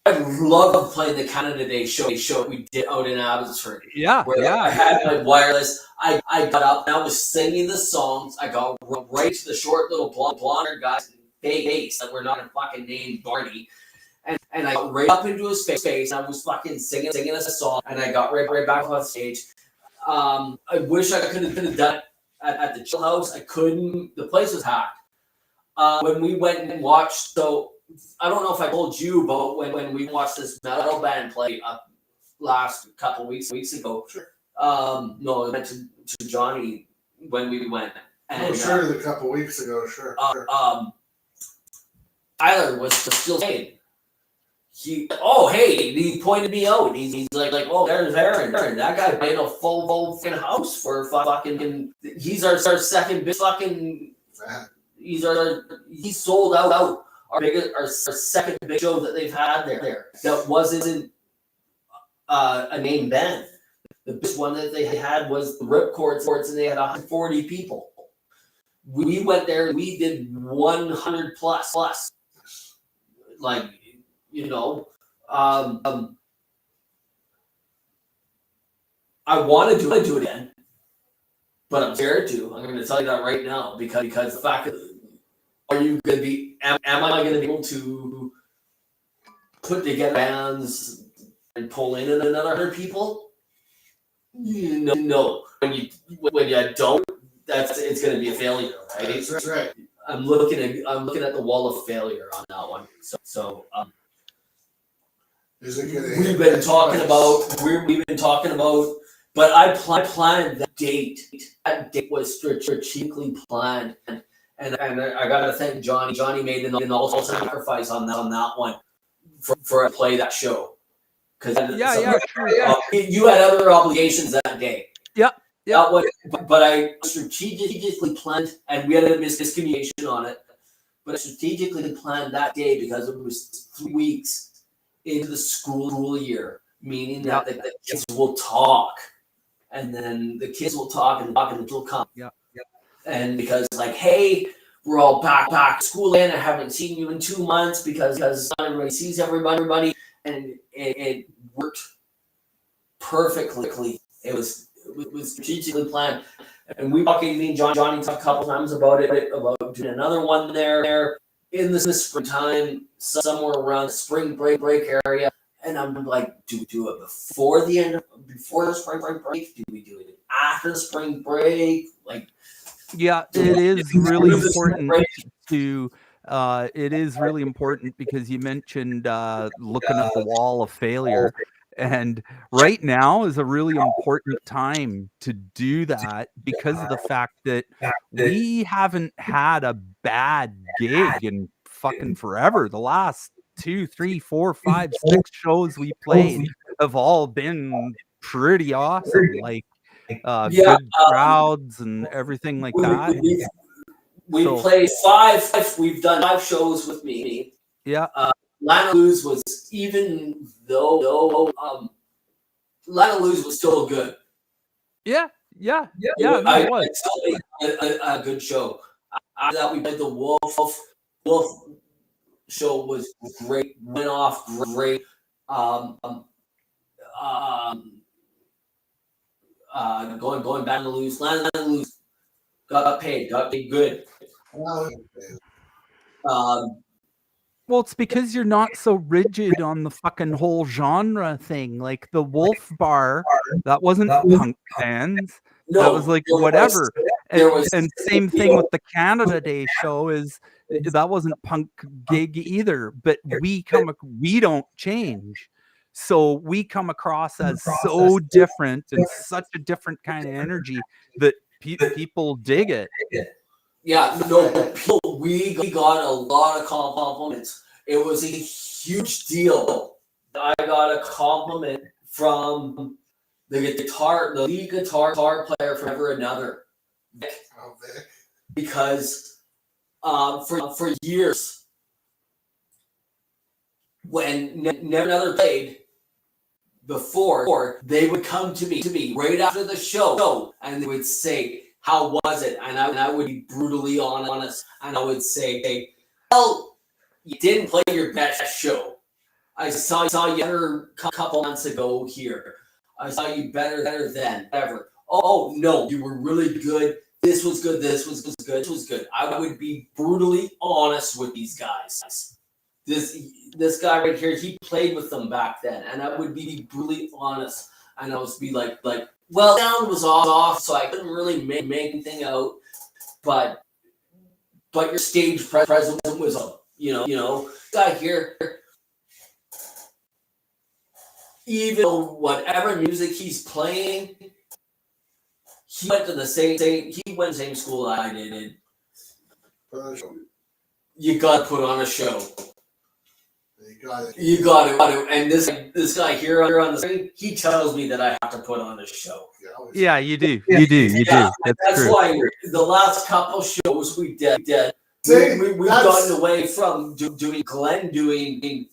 Speaker 2: I love playing the Canada Day show we did out in Abbotsford.
Speaker 3: Yeah,
Speaker 2: Where I had my wireless. I got up and I was singing the songs. I got right to the short little blonde guy's face that we're not a fucking name Barney. And I got right up into his face and I was fucking singing a song and I got right back on stage. I wish I could have done it at the Chill House. I couldn't. The place was packed. When we went and watched, so I don't know if I told you about when we watched this metal band play last couple weeks ago.
Speaker 1: Sure.
Speaker 2: No, I went to Johnny when we went. And,
Speaker 1: a couple weeks ago, sure.
Speaker 2: Tyler was still saying, he pointed me out. He's like, oh, there's Aaron. That guy played a full fucking house for fucking. He's our second big fucking. He's sold out our second big show that they've had there. That wasn't a named band. The biggest one that they had was the Ripcord, and they had 140 people. We went there. We did 100 plus. Like, you know, I want to do it again, but I'm scared to. I'm going to tell you that right now because the fact that are you going to be? Am I going to be able to put together bands and pull in another 100 people? No. When you don't, it's going to be a failure, right?
Speaker 1: That's right.
Speaker 2: I'm looking at the wall of failure on that one. So
Speaker 1: Is it gonna
Speaker 2: we've been talking about, but I planned that date. That date was strategically planned, and I gotta thank Johnny. Johnny made an also sacrifice on that one for play that show because you had other obligations that day.
Speaker 3: Yep.
Speaker 2: But I strategically planned, and we had a miscommunication on it. But I strategically planned that day because it was 3 weeks into the school year, meaning that the kids will talk, and then the kids will talk and the kids will come.
Speaker 3: Yeah.
Speaker 2: And because like, hey, we're all back to school in. I haven't seen you in 2 months because not everybody sees everybody, and it worked perfectly. It was strategically planned, and we talking. Me and Johnny talked a couple times about doing another one there in the springtime, somewhere around the spring break area. And I'm like, do we do it before the spring break? Do we do it after the spring break? Like,
Speaker 3: yeah, it is really important to. It is really important because you mentioned looking at the wall of failure. And right now is a really important time to do that because of the fact that we haven't had a bad gig in fucking forever. The last 2, 3, 4, 5, 6 shows we played have all been pretty awesome. Like good crowds and everything like that.
Speaker 2: We played 5. We've done 5 shows with me.
Speaker 3: Yeah.
Speaker 2: Lana Luz was, even though Lana Luz was still good.
Speaker 3: Yeah.
Speaker 2: It was still a good show. After that, we played the Wolf show was great. Went off great. Going back to Luz. Lana Luz got paid good.
Speaker 3: Well, it's because you're not so rigid on the fucking whole genre thing. Like the Wolf Bar, that wasn't punk bands.
Speaker 2: No,
Speaker 3: that was like whatever. And same thing with the Canada Day show is that wasn't punk gig either. But we don't change. So we come across as so different and such a different kind of energy that people dig it.
Speaker 2: Yeah, no, we got a lot of compliments. It was a huge deal. I got a compliment from the lead guitar player from Ever Another, Vic, because for years when Never Another played before, they would come to me right after the show and they would say, how was it? And I would be brutally honest, and I would say, well, you didn't play your best show. I saw you a couple months ago here. I saw you better than ever. Oh no, you were really good. This was good. This was good. This was good. I would be brutally honest with these guys. This guy right here, he played with them back then, and I would be brutally honest. And I was be like, well, sound was off, so I couldn't really make anything out. But your stage presence was up. You know, guy here. Even whatever music he's playing, he went to the same school I did. You gotta put on a show. You got to. And this guy here on the screen, he tells me that I have to put on a show.
Speaker 3: Yeah, you do. You do.
Speaker 2: That's
Speaker 3: true.
Speaker 2: why the last couple shows we've gotten away from doing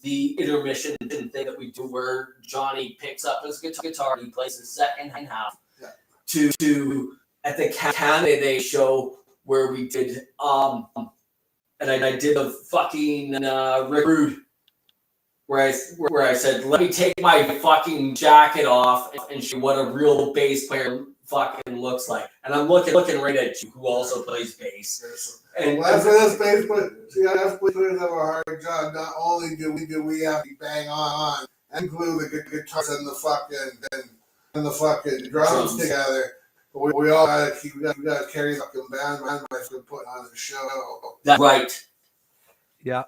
Speaker 2: the intermission thing that we do, where Johnny picks up his guitar, he plays the second half, to at the Canada Day show where we did and I did the fucking Rick Rude, where I said, let me take my fucking jacket off and show what a real bass player fucking looks like. And I'm looking right at you, who also plays bass. And
Speaker 1: well, for this bass players have a hard job. Not only do we have to bang on and glue the guitars and the fucking drums together, but we all gotta carry the fucking band by putting on the show.
Speaker 2: That's right.
Speaker 3: Yeah.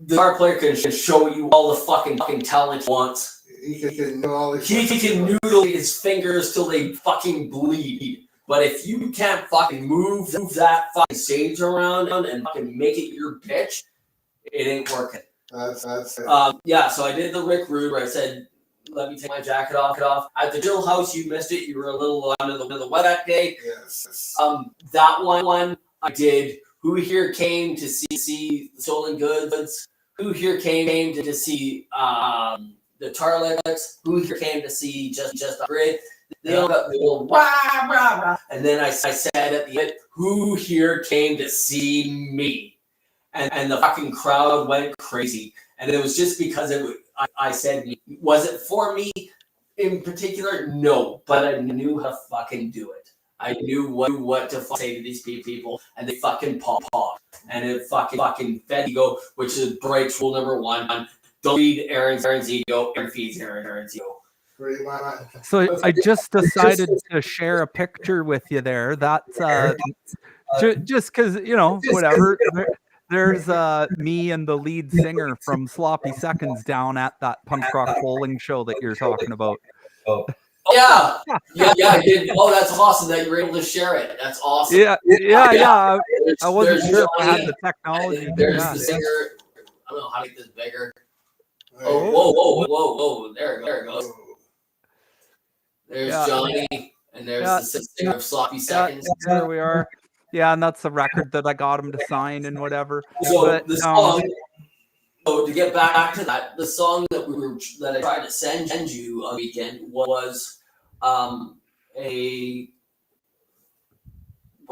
Speaker 2: The guitar player can show you all the fucking talent he wants.
Speaker 1: He can
Speaker 2: noodle his fingers till they fucking bleed. But if you can't fucking move that fucking stage around and fucking make it your pitch, it ain't working.
Speaker 1: That's it.
Speaker 2: Yeah, so I did the Rick Rude where I said, let me take my jacket off. At the Jill House, you missed it. You were a little under the weather that day.
Speaker 1: Yes.
Speaker 2: That one I did. Who here came to see Stolen Goods? Who here came to see the Tarlex? Who here came to see just the Grid? They all got the old rah, rah, rah. And then I said at the end, who here came to see me? And the fucking crowd went crazy. And it was just because I said, was it for me in particular? No, but I knew how to fucking do it. I knew what to say to these people, and they fucking pop. And it fucking fed ego, which is Break's rule number 1. Don't feed Aaron's ego, Aaron feeds Aaron's ego.
Speaker 3: So I just decided to share a picture with you there. That's just because, whatever. There's me and the lead singer from Sloppy Seconds down at that punk rock bowling show that you're talking about.
Speaker 2: Yeah, I did. Oh, that's awesome that you were able to share it. That's awesome.
Speaker 3: Yeah. I wasn't sure if I had the technology.
Speaker 2: There's the singer. I don't know how to make this bigger. Oh, whoa. There it goes. There's Johnny, and there's the singer of Sloppy Seconds.
Speaker 3: There we are. Yeah, and that's the record that I got him to sign and whatever.
Speaker 2: So the song. So to get back to that, the song that I tried to send you on the weekend was what do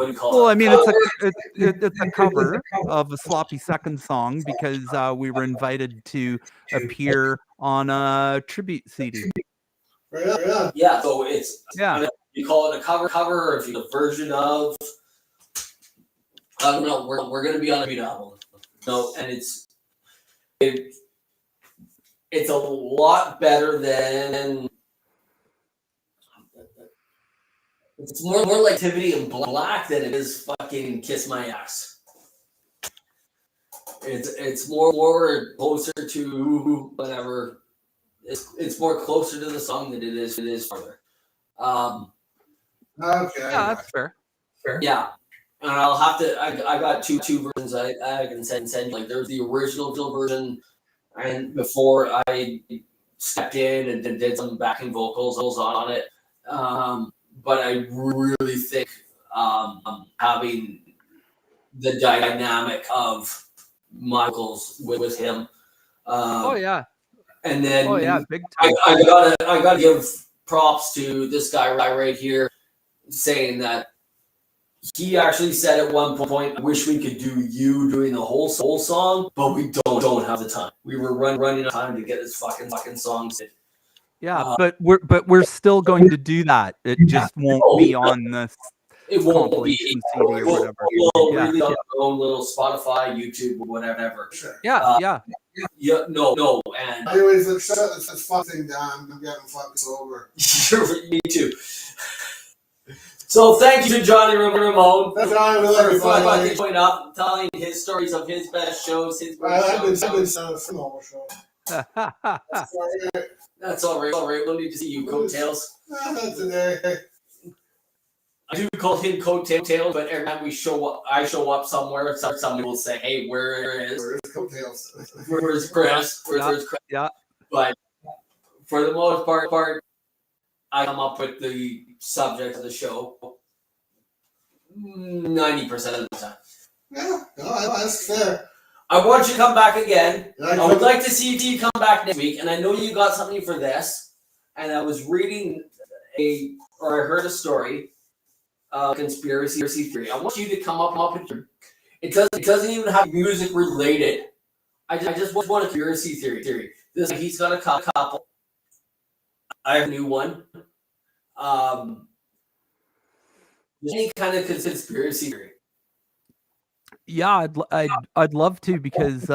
Speaker 2: you call it?
Speaker 3: Well, I mean, it's a cover of a Sloppy Seconds song because we were invited to appear on a tribute CD.
Speaker 2: Yeah, so it's you call it a cover, or if you a version of. I don't know. We're gonna be on a tribute album. No, and it's a lot better than. It's more like Activity in Black than it is fucking Kiss My Ass. It's more closer to whatever. It's more closer to the song than it is farther.
Speaker 1: Okay.
Speaker 3: Yeah, that's fair.
Speaker 2: Yeah. And I'll have to. I got two versions. I can send. Like there's the original version, and before I stepped in and did some backing vocals on it. But I really think having the dynamic of Michael's with him. And then
Speaker 3: big time.
Speaker 2: I gotta give props to this guy right here, saying that he actually said at one point, "I wish we could do you doing the whole song, but we don't have the time. We were running out of time to get this fucking song."
Speaker 3: Yeah, but we're still going to do that. It just won't be on this
Speaker 2: It won't be.
Speaker 3: compilation CD or whatever.
Speaker 2: We'll
Speaker 3: Yeah,
Speaker 2: really on our own little Spotify, YouTube, whatever.
Speaker 1: Sure.
Speaker 3: yeah.
Speaker 2: Yeah, no, and
Speaker 1: Anyways, let's shut this fucking down. I'm getting fucking over.
Speaker 2: me too. So thank you to Johnny Ramone
Speaker 1: That's Johnny with
Speaker 2: for
Speaker 1: everybody.
Speaker 2: fucking up, telling his stories of his best shows, his
Speaker 1: I've
Speaker 2: best
Speaker 1: been
Speaker 2: shows.
Speaker 1: saying a phenomenal show.
Speaker 2: That's all right. All right, we'll need to see you, Coattails.
Speaker 1: Today.
Speaker 2: I do call him Coattails, but every time I show up somewhere, somebody will say, "Hey, where is
Speaker 1: Where's Coattails?
Speaker 2: where's Chris? Where's Chris?"
Speaker 3: Yeah.
Speaker 2: But for the most part, I come up with the subject of the show 90% of the time.
Speaker 1: Yeah, no, that's fair.
Speaker 2: I want you to come back again.
Speaker 1: And
Speaker 2: I would like to see you come back next week, and I know you got something for this. And I was reading I heard a story, conspiracy theory. I want you to come up with your. It doesn't even have music related. I just want a conspiracy theory. He's got a couple. I have a new one. Any kind of conspiracy theory.
Speaker 3: Yeah, I'd love to because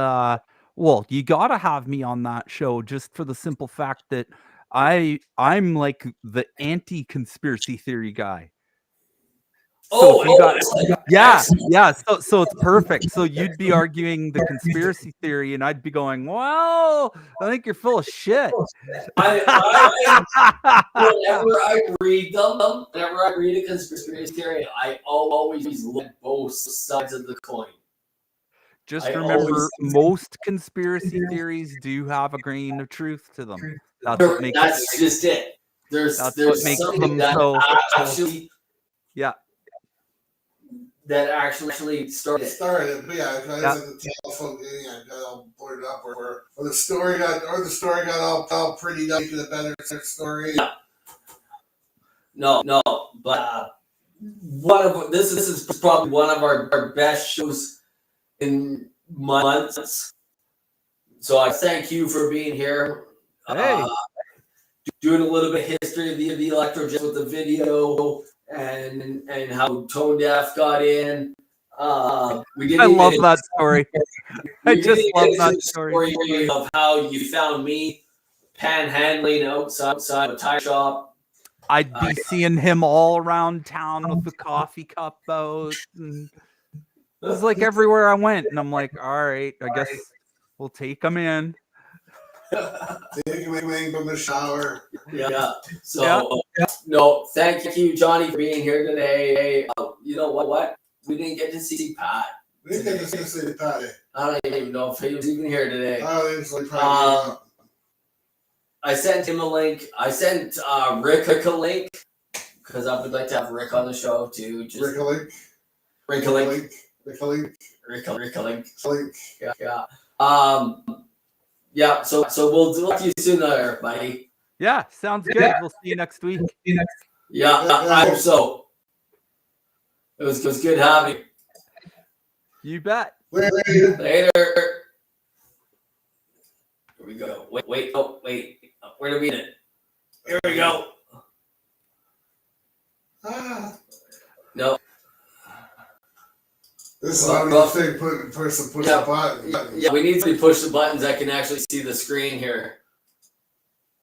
Speaker 3: well, you gotta have me on that show just for the simple fact that I'm like the anti-conspiracy theory guy. So if you got, yeah. So it's perfect. So you'd be arguing the conspiracy theory, and I'd be going, "Well, I think you're full of shit."
Speaker 2: Whenever I read them, whenever I read a conspiracy theory, I always look both sides of the coin.
Speaker 3: Just
Speaker 2: I
Speaker 3: remember,
Speaker 2: always-
Speaker 3: most conspiracy theories do have a grain of truth to them. That's what makes
Speaker 2: That's just it. There's
Speaker 3: That's what makes
Speaker 2: something
Speaker 3: them
Speaker 2: that
Speaker 3: so-
Speaker 2: actually
Speaker 3: yeah.
Speaker 2: that actually started.
Speaker 1: It started, but yeah, because
Speaker 3: Yeah.
Speaker 1: like the telephone game, I got all boarded up, or the story got all pretty up to the better story.
Speaker 2: Yeah. No, but this is probably one of our best shows in months. So I thank you for being here.
Speaker 3: Hey.
Speaker 2: Doing a little bit of history of the Electro Jazz with the video and how Tone Deaf got in. We didn't
Speaker 3: I
Speaker 2: even-
Speaker 3: love that story. I
Speaker 2: we
Speaker 3: just
Speaker 2: didn't
Speaker 3: love
Speaker 2: get
Speaker 3: that
Speaker 2: into the
Speaker 3: story.
Speaker 2: of how you found me panhandling outside a tire shop.
Speaker 3: I'd be seeing him all around town with the coffee cup out. And it was like everywhere I went. And I'm like, all right, I guess we'll take him in.
Speaker 1: Taking from the shower.
Speaker 2: Yeah. So no, thank you, Johnny, for being here today. You know what? We didn't get to see Pat.
Speaker 1: We didn't get to see Patty.
Speaker 2: I don't even know if he was even here today.
Speaker 1: It's like probably.
Speaker 2: I sent him a link. I sent Rick a link because I would like to have Rick on the show too. Just Rick a link.
Speaker 1: Rick a link.
Speaker 2: Yeah. Yeah. So we'll talk to you soon, everybody.
Speaker 3: Yeah, sounds good. We'll see you next week.
Speaker 2: Yeah, I hope so. It was good having you.
Speaker 3: You bet.
Speaker 2: Later. Here we go. Wait. Oh, wait. Where do we get it? Here we go. No.
Speaker 1: This is how we say push the button.
Speaker 2: Yeah, we need to push the buttons. I can actually see the screen here.